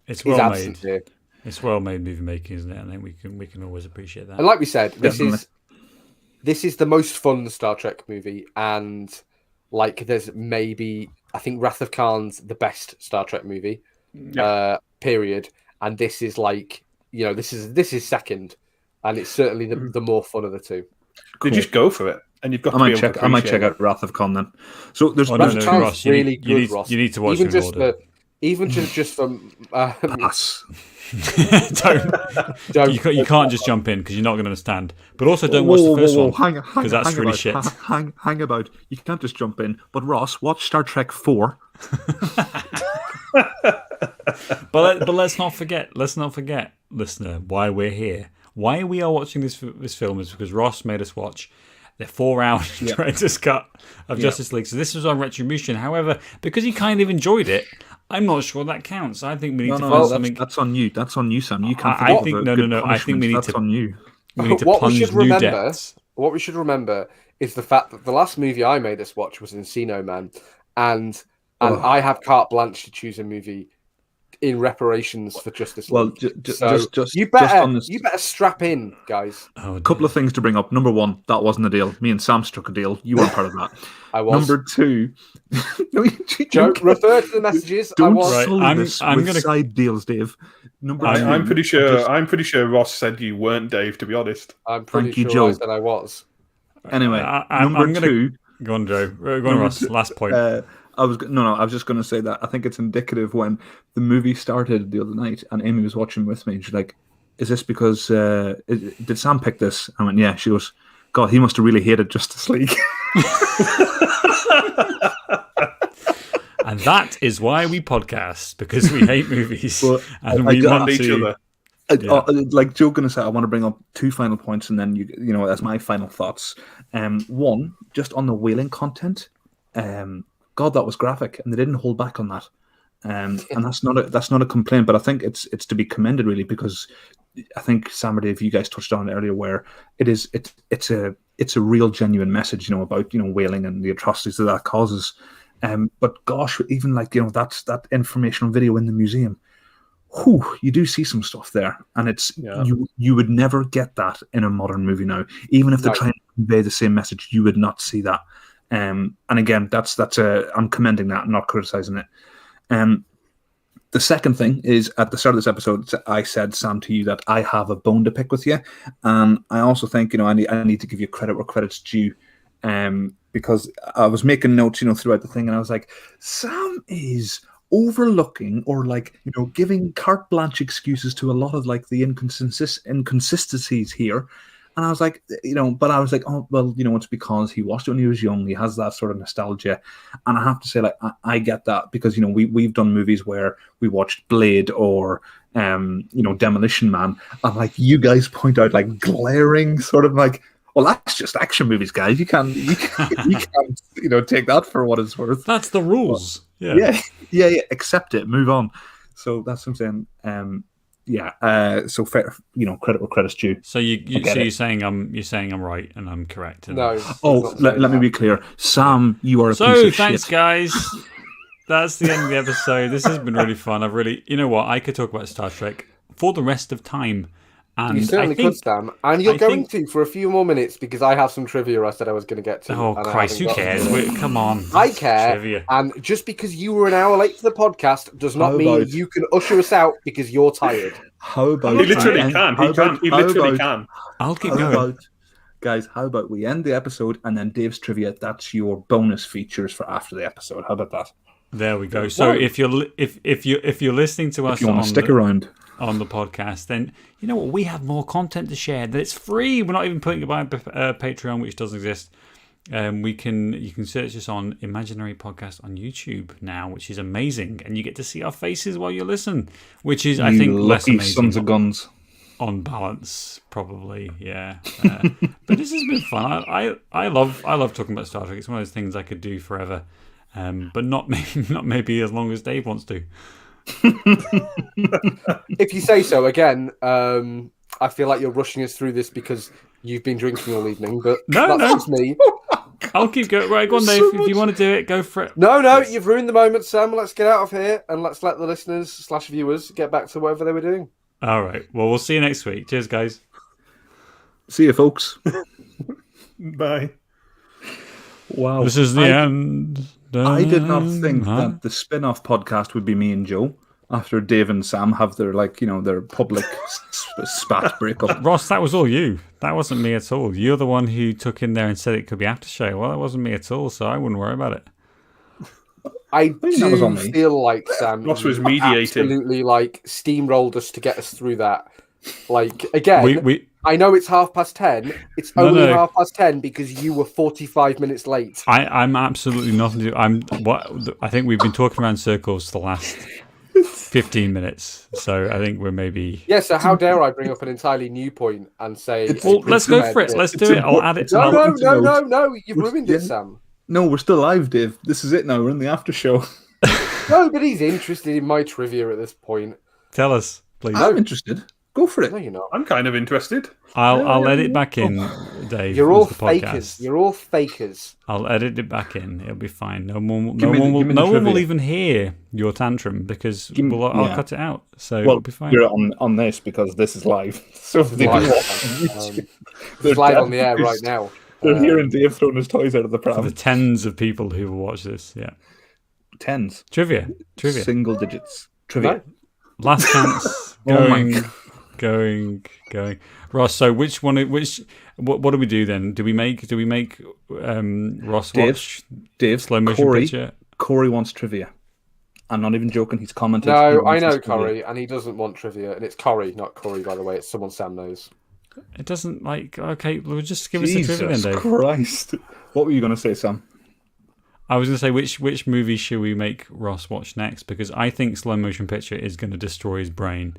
it's well made. Here. It's well made movie making, isn't it? I think we can always appreciate that. And like we said, this is the most fun Star Trek movie, and like there's maybe I think Wrath of Khan's the best Star Trek movie, period. And this is like this is second, and it's certainly the more fun of the two. Cool. You just go for it. And you've got I might check out Wrath of Khan then. So there's Ross, really good. Ross. You need to watch it in order. Even just from pass. don't. You can't just jump in because you're not going to understand. But also don't watch the first one because that's really shit. Hang about. You can't just jump in. But Ross, watch Star Trek 4. But let's not forget, listener, why we're here. Why we are watching this film is because Ross made us watch the 4-hour director's cut of Justice League. So this was our retribution. However, because he kind of enjoyed it, I'm not sure that counts. I think we need to find something. That's on you. That's on you, Sam. You can't. I think no. I think we need that's to. On you. We need to plunge new depths. What we should remember is the fact that the last movie I made us watch was Encino Man, and I have carte blanche to choose a movie in reparations for Justice League. Well, you better strap in, guys. A couple of things to bring up. Number one, that wasn't a deal. Me and Sam struck a deal. You weren't part of that. I was. Number two, Joe, refer to the messages. Don't sully this with side deals, Dave. I'm pretty sure Ross said you weren't, Dave. To be honest, I'm pretty sure Joe. I said I was. Anyway, number two. Go on, Joe. Go on, Ross. Last point. I was just going to say that I think it's indicative when the movie started the other night and Amy was watching with me. And she's like, "Is this because did Sam pick this?" I went, "Yeah." She goes, "God, he must have really hated Justice League." And that is why we podcast, because we hate movies and we want each other. Like Joe going to say, I want to bring up two final points, and then you know, as my final thoughts. One, just on the whaling content. God, that was graphic, and they didn't hold back on that. And that's not a complaint, but I think it's to be commended really, because I think Sam or Dave, you guys touched on it earlier, where it's a real genuine message, you know, about, you know, whaling and the atrocities that causes. But gosh, even like, you know, that informational video in the museum. Whew, you do see some stuff there, and it's you would never get that in a modern movie now. Even if they're trying to convey the same message, you would not see that. And again, that's I'm commending that, not criticizing it. The second thing is, at the start of this episode, I said, Sam, to you that I have a bone to pick with you, and I also think, you know, I need to give you credit where credit's due, because I was making notes, you know, throughout the thing, and I was like, Sam is overlooking or like, you know, giving carte blanche excuses to a lot of like the inconsistencies here. And I was like, you know, but I was like, oh, well, you know, it's because he watched it when he was young. He has that sort of nostalgia. And I have to say, like, I get that because, you know, we've done movies where we watched Blade or, you know, Demolition Man. And like you guys point out like glaring sort of like, well, that's just action movies, guys. You can't, you know, take that for what it's worth. That's the rules. Yeah. Accept it. Move on. So that's what I'm saying. So fair, you know, credit where credit's due. So you're saying I'm right and I'm correct. No. Let me be clear, Sam. You are a piece of shit. Thanks, guys. That's the end of the episode. This has been really fun. You know what? I could talk about Star Trek for the rest of time. And you certainly could, Sam. And you're going to for a few more minutes because I have some trivia I said I was going to get to. Oh, Christ, who cares? Come on. I care. Trivia. And just because you were an hour late to the podcast does not mean you can usher us out because you're tired. How about he literally can. He literally can. I'll keep going. Guys, how about we end the episode and then Dave's trivia? That's your bonus features for after the episode. How about that? There we go. So if you're listening to us, if you want to stick around on the podcast, then you know what, we have more content to share. That it's free. We're not even putting it by Patreon, which doesn't exist. You can search us on Imaginary Podcast on YouTube now, which is amazing, and you get to see our faces while you listen, which is I think less amazing. Sons of guns. On balance, probably, yeah. But this has been fun. I love talking about Star Trek. It's one of those things I could do forever. But not maybe as long as Dave wants to. If you say so. Again, I feel like you're rushing us through this because you've been drinking all evening, but that's just me. I'll keep going. Right, go on, Dave. If you want to do it, go for it. No, you've ruined the moment, Sam. Let's get out of here and let's let the listeners / viewers get back to whatever they were doing. All right. Well, we'll see you next week. Cheers, guys. See you, folks. Bye. Wow. This is the end. I did not think that the spin-off podcast would be me and Joe after Dave and Sam have their their public spat breakup. Ross, that was all you. That wasn't me at all. You're the one who took in there and said it could be after show. Well, that wasn't me at all, so I wouldn't worry about it. I do feel like Sam Ross was mediating. Absolutely steamrolled us to get us through that. Like again, we I know it's 10:30. It's only 10:30 because you were 45 minutes late. I'm absolutely nothing to do. I think we've been talking around circles for the last 15 minutes. So I think we're maybe... Yeah, so how dare I bring up an entirely new point and say... Well, let's go for it. Let's do it. I'll add it to No. You've ruined it, Sam. No, we're still live, Dave. This is it now. We're in the after show. Nobody's interested in my trivia at this point. Tell us, please. I'm interested. Go for it. No, you're not. I'm kind of interested. I'll edit back in, Dave. You're all fakers. You're all fakers. I'll edit it back in. It'll be fine. No one will even hear your tantrum because I'll cut it out. So it'll be fine. You're on this because this is live. So if they it's live on the air right now. They're hearing Dave throwing his toys out of the pram. For the tens of people who will watch this, yeah. Tens. Trivia. Single digits. Trivia. No. Last chance. Going. Ross, so what do we do then? Do we make Ross watch Dave slow motion picture? Corey wants trivia. I'm not even joking, he's commented. No, I know Corey, and he doesn't want trivia, and it's Corey, not Corey, by the way. It's someone Sam knows. It doesn't okay, we'll just give us the trivia then, Dave. Jesus Christ. What were you going to say, Sam? I was going to say, which movie should we make Ross watch next? Because I think slow motion picture is going to destroy his brain.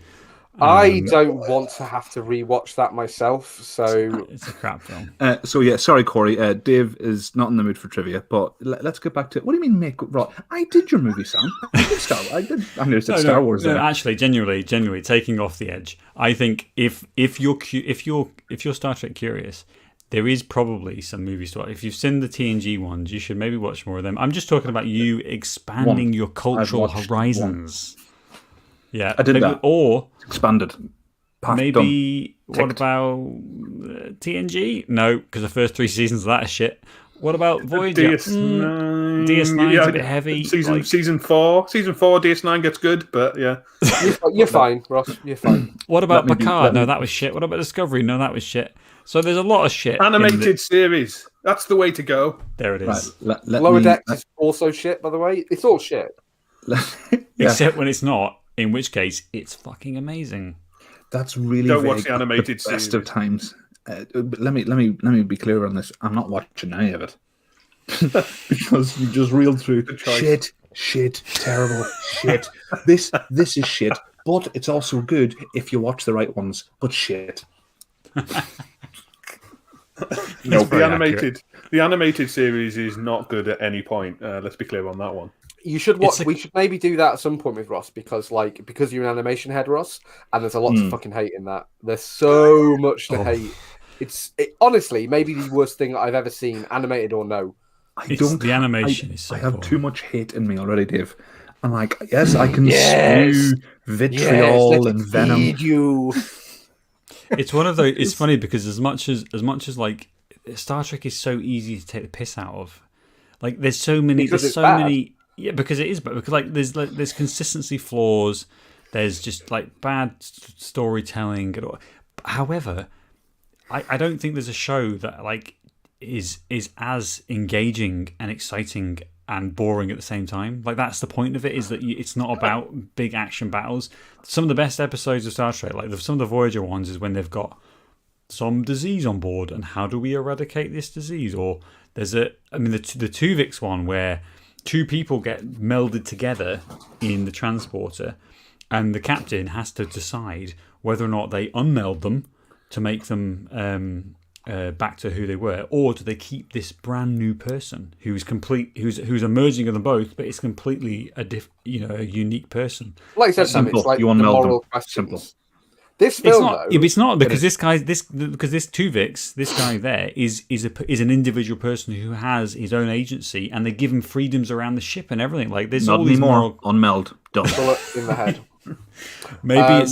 I don't want to have to rewatch that myself, so... It's a crap film. Sorry, Corey. Dave is not in the mood for trivia, but let's get back to... What do you mean make... I did your movie, Sam. I did Star Wars. No, actually, genuinely, taking off the edge. I think if you're Star Trek curious, there is probably some movies to watch. If you've seen the TNG ones, you should maybe watch more of them. I'm just talking about you expanding your cultural horizons. Yeah, I did that. Or expanded. Maybe what about TNG? No, because the first 3 seasons of that is shit. What about Voyager? DS9. DS9's a bit heavy. Season 4. Season 4, DS9 gets good, but yeah. You're fine, Ross. You're fine. What about Picard? No, that was shit. What about Discovery? No, that was shit. So there's a lot of shit. Animated series. That's the way to go. There it is. Lower Decks is also shit, by the way. It's all shit. Except when it's not, in which case it's fucking amazing. That's really Don't watch the animated the best series. of times. But let me be clear on this. I'm not watching any of it because you just reeled through shit, terrible shit. This is shit, but it's also good if you watch the right ones. But shit. The animated series is not good at any point. Let's be clear on that one. You should watch. We should maybe do that at some point with Ross because you're an animation head, Ross, and there's a lot to fucking hate in that. There's so much to hate. It's honestly maybe the worst thing I've ever seen, animated or no. The animation is so I have poor. too much hate in me already, Dave. I'm like, yes, I can spew vitriol and venom. You. It's one of those. It's funny because as much as like Star Trek is so easy to take the piss out of. Like there's so many. Because there's so bad. many. Yeah, because it is bad. Because like there's consistency flaws. There's just like bad storytelling. However, I don't think there's a show that like is as engaging and exciting and boring at the same time. Like that's the point of it, is that it's not about big action battles. Some of the best episodes of Star Trek, like some of the Voyager ones, is when they've got some disease on board and how do we eradicate this disease? Or there's the Tuvix one where two people get melded together in the transporter and the captain has to decide whether or not they unmeld them to make them back to who they were, or do they keep this brand new person who's a merging of them both, but it's completely a unique person. Like I said, Sam, it's like you the unmeld moral them. questions. Simple. This film, though, it's not because this Tuvix, this guy there is an individual person who has his own agency, and they give him freedoms around the ship and everything. Like there's Not all these anymore. Unmeld. Done. bullet in the head. maybe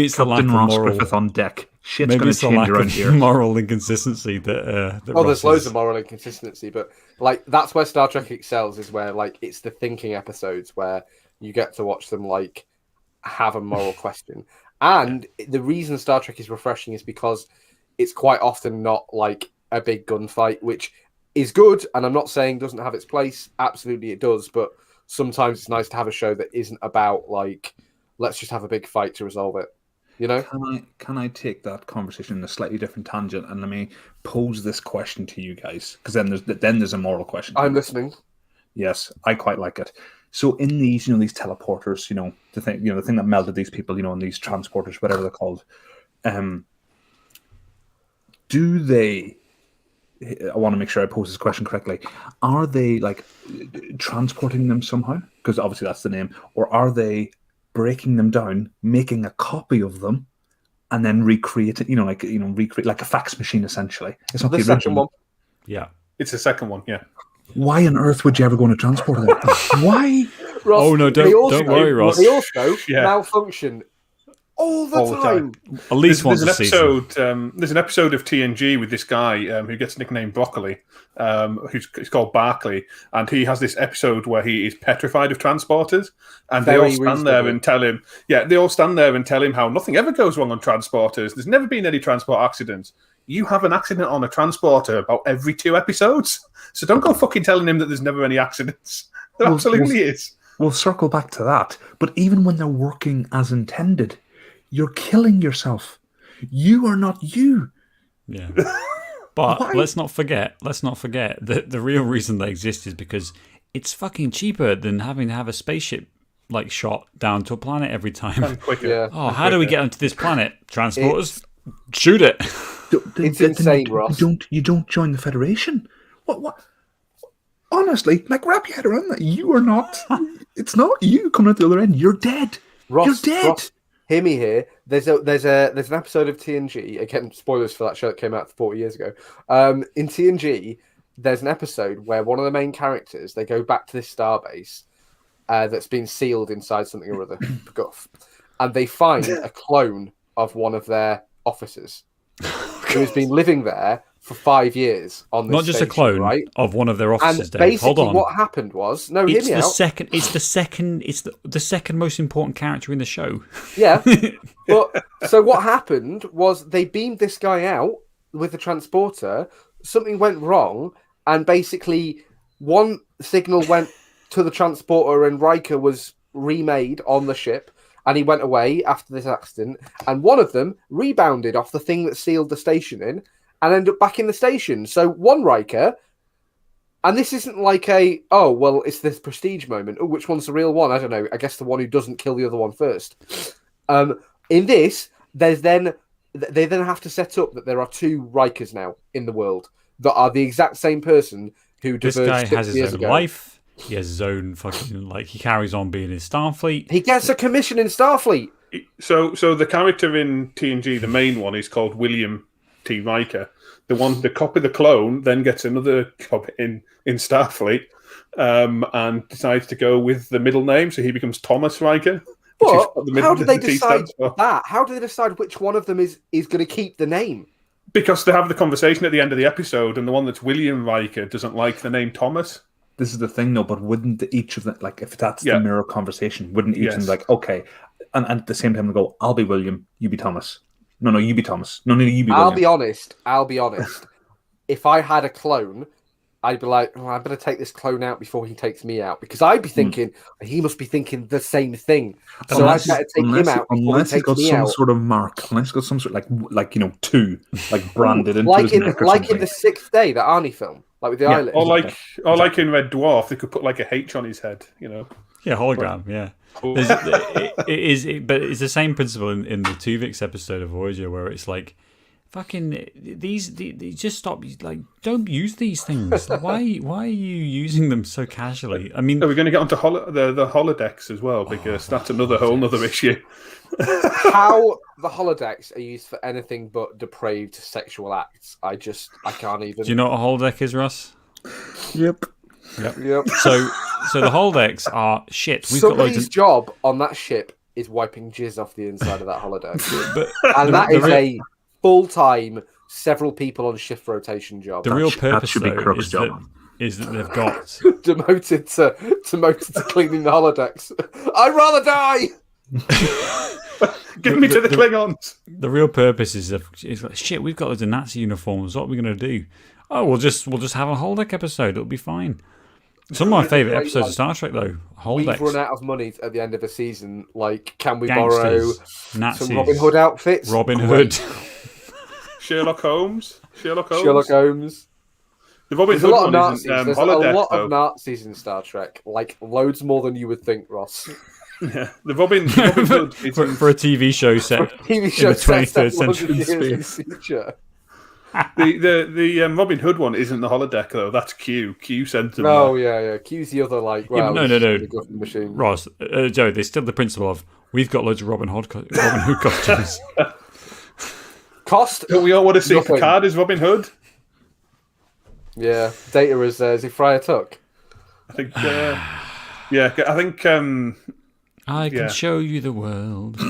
it's the lack Captain of Ross moral. Griffith on deck. Shit's Maybe going it's to the change lack around of here. moral inconsistency that. There's loads of moral inconsistency, but like that's where Star Trek excels, is where like it's the thinking episodes where you get to watch them like have a moral question. And the reason Star Trek is refreshing is because it's quite often not like a big gunfight, which is good. And I'm not saying doesn't have its place. Absolutely, it does. But sometimes it's nice to have a show that isn't about like let's just have a big fight to resolve it. You know? Can I take that conversation in a slightly different tangent and let me pose this question to you guys? Because then there's a moral question. I'm listening. Yes, I quite like it. So in these, these teleporters, the thing that melded these people, in these transporters, whatever they're called, do they? I want to make sure I pose this question correctly. Are they like transporting them somehow? Because obviously that's the name. Or are they breaking them down, making a copy of them, and then recreate it? Recreate like a fax machine essentially. It's not the second original one. Yeah, it's the second one. Yeah. Why on earth would you ever go on a transporter then? Why? Ross, oh no, don't worry, Ross. They also malfunction all the time. At least once there's a season. There's an episode of TNG with this guy who gets nicknamed Broccoli, who's called Barclay, and he has this episode where he is petrified of transporters, and they all stand there and tell him, how nothing ever goes wrong on transporters. There's never been any transport accidents. You have an accident on a transporter about every 2 episodes, so don't go fucking telling him that there's never any accidents. There absolutely is. We'll circle back to that. But even when they're working as intended, you're killing yourself. You are not you. Yeah. But let's not forget that the real reason they exist is because it's fucking cheaper than having to have a spaceship like shot down to a planet every time. And quicker. Yeah. Oh, how do we get onto this planet? Transporters? Shoot it. It's insane, Ross. You don't join the Federation. What? Honestly, like wrap your head around that. You are not. It's not you coming out the other end. You're dead. Ross, You're dead. Ross, hear me here. There's an episode of TNG. Again, spoilers for that show that came out 40 years ago. In TNG, there's an episode where one of the main characters, they go back to this starbase that's been sealed inside something or other, guff, and they find a clone of one of their officers who has been living there for 5 years on this Not just station, a clone, right? of one of their officers. And Dave. basically, Hold on. what happened was hear me out. It's the second most important character in the show. Yeah, but so what happened was they beamed this guy out with the transporter. Something went wrong, and basically one signal went to the transporter and Riker was remade on the ship, and he went away after this accident, and one of them rebounded off the thing that sealed the station in and ended up back in the station. So one Riker, and this isn't like it's this prestige moment. Oh, which one's the real one? I don't know. I guess the one who doesn't kill the other one first. In this, they then have to set up that there are 2 Rikers now in the world that are the exact same person who this diverged guy has his own ago. life. He has his own fucking he carries on being in Starfleet. He gets a commission in Starfleet. So the character in TNG, the main one, is called William T. Riker. The copy, the clone, then gets another job in Starfleet, and decides to go with the middle name, so he becomes Thomas Riker. But how do they decide that? How do they decide which one of them is going to keep the name? Because they have the conversation at the end of the episode, and the one that's William Riker doesn't like the name Thomas. This is the thing, though. But wouldn't each of them, like, if that's the mirror conversation, wouldn't each of them like, okay, and at the same time they go, "I'll be William, you be Thomas." No, you be Thomas. No, you be William. I'll be honest. If I had a clone, I'd be like, I better take this clone out before he takes me out, because I'd be thinking he must be thinking the same thing. So I better take him out before he takes me out. Unless he's got some sort of mark, unless he's got some sort of like 2, like branded into his neck or like in the 6th Day, the Arnie film, like with the eyelids. Or like in Red Dwarf, they could put like a H on his head, Yeah, hologram. Yeah. But it's the same principle in the Tuvix episode of Voyager, where it's like, fucking these just stop, like, don't use these things. Why are you using them so casually? I mean, are we going to get onto the holodecks as well, because that's another whole other issue. How the holodecks are used for anything but depraved sexual acts, I can't even. Do you know what a holodeck is, Russ? Yep. So the holodecks are shit. Somebody's job on that ship is wiping jizz off the inside of that holodeck, and that is a full-time, several people on shift rotation job. The real purpose though, is that they've got demoted to cleaning the holodecks. I'd rather die. Give me to the Klingons. The real purpose is like, shit, we've got loads of Nazi uniforms. What are we going to do? Oh, we'll just have a holodeck episode. It'll be fine. Some of my favourite episodes of Star Trek, though, holodecks. We've run out of money at the end of a season. Like, can we Gangsters, borrow Nazis, some Robin Hood outfits? Robin Hood. Sherlock Holmes. The Robin Hood one isn't There's holodeck, a lot though. of Nazis in Star Trek. Like, loads more than you would think, Ross. Yeah, the Robin Hood for a TV show set in the 23rd century. The Robin Hood one isn't the holodeck, though. That's Q. Q sent them. Oh, yeah. Q's the other, like, well, no. Machine. Ross, Joe, there's still the principle of, we've got loads of Robin Hood costumes. Cost? Don't we all want to see Picard as Robin Hood? Yeah. Data is he Friar Tuck? I think, I think... I can show you the world.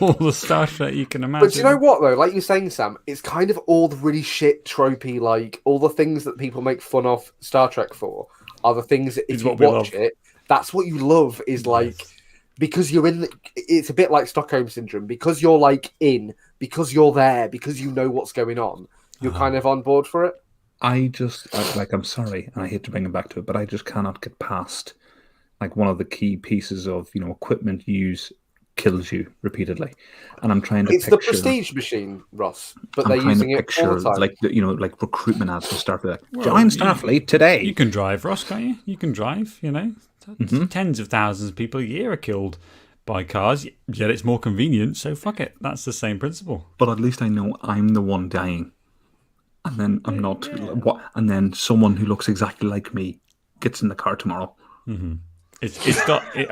All the Star Trek you can imagine. But do you know what, though? Like you're saying, Sam, it's kind of all the really shit, tropey, like, all the things that people make fun of Star Trek for are the things that if you watch it, that's what you love, is like, because you're in it's a bit like Stockholm Syndrome, because you're like because you're there, because you know what's going on, you're kind of on board for it. I'm sorry, and I hate to bring it back to it, but I just cannot get past, like, one of the key pieces of, equipment used kills you repeatedly, and I'm trying to picture... It's the prestige machine, Ross, but they're using it all the time. Like recruitment ads for Starfleet. Join Starfleet today. You can drive, Ross, can't you? You can drive, Tens of thousands of people a year are killed by cars, yet it's more convenient, so fuck it. That's the same principle. But at least I know I'm the one dying. And then I'm not... What? And then someone who looks exactly like me gets in the car tomorrow. Mm-hmm. I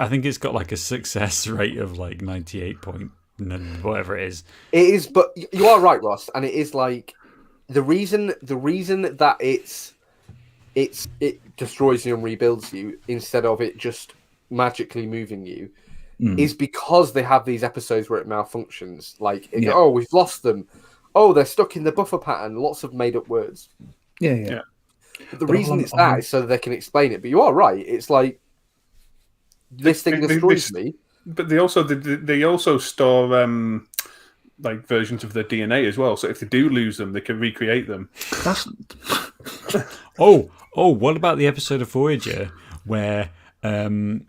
think it's got like a success rate of like 98 point whatever it is. It is, but you are right, Ross, and it is like the reason that it destroys you and rebuilds you instead of it just magically moving you is because they have these episodes where it malfunctions. Like, oh, we've lost them. Oh, they're stuck in the buffer pattern. Lots of made up words. Yeah. But the reason it's that is so that they can explain it. But you are right. It's like, this thing destroys me. But they also store like versions of their DNA as well. So if they do lose them, they can recreate them. That's Oh, what about the episode of Voyager where 7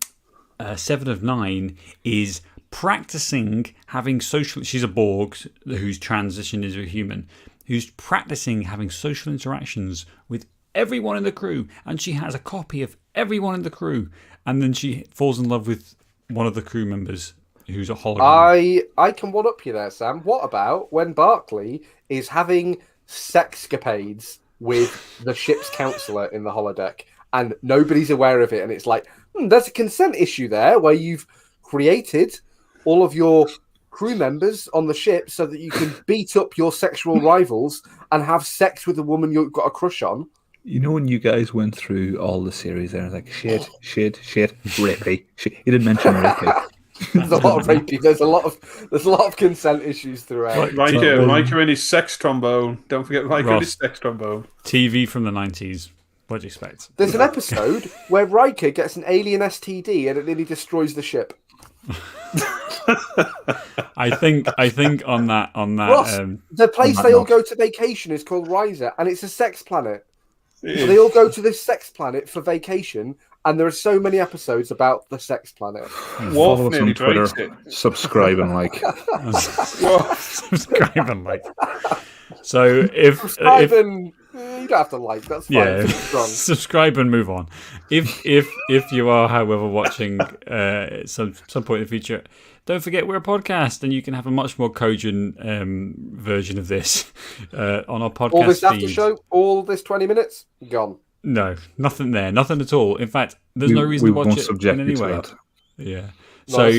of 9 is practicing having social... She's a Borg who's transitioned into a human, who's practicing having social interactions with everyone in the crew, and she has a copy of everyone in the crew, and then she falls in love with one of the crew members who's a hologram. I can one up you there, Sam. What about when Barclay is having sexcapades with the ship's counselor in the holodeck, and nobody's aware of it, and it's like, there's a consent issue there where you've created all of your crew members on the ship so that you can beat up your sexual rivals and have sex with a woman you've got a crush on. You know, when you guys went through all the series there, like shit, rapey. Shit. You didn't mention rapey. There's a lot of rapey. There's a lot of consent issues throughout. Riker and his sex trombone. Don't forget Riker and his sex trombone. TV from the 90s. What do you expect? There's an episode where Riker gets an alien STD and it nearly destroys the ship. I think on that Ross, the place they all go to vacation is called Riser, and it's a sex planet. So they all go to this sex planet for vacation, and there are so many episodes about the sex planet. Follow us on Twitter, subscribe and like. Subscribe and like. So if you don't have to like, that's fine. Yeah, subscribe and move on. If you are, however, watching some point in the future, don't forget we're a podcast, and you can have a much more cogent version of this on our podcast. All this after feed. show, all this 20 minutes, gone. No, nothing there, nothing at all. In fact, there's no reason to watch it in any way. Yeah. So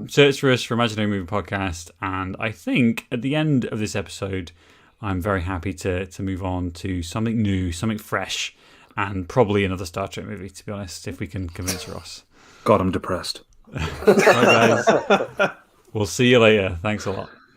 search for us for Imaginary Movie Podcast, and I think at the end of this episode, I'm very happy to move on to something new, something fresh, and probably another Star Trek movie, to be honest, if we can convince Ross. God, I'm depressed. Bye, guys. We'll see you later. Thanks a lot.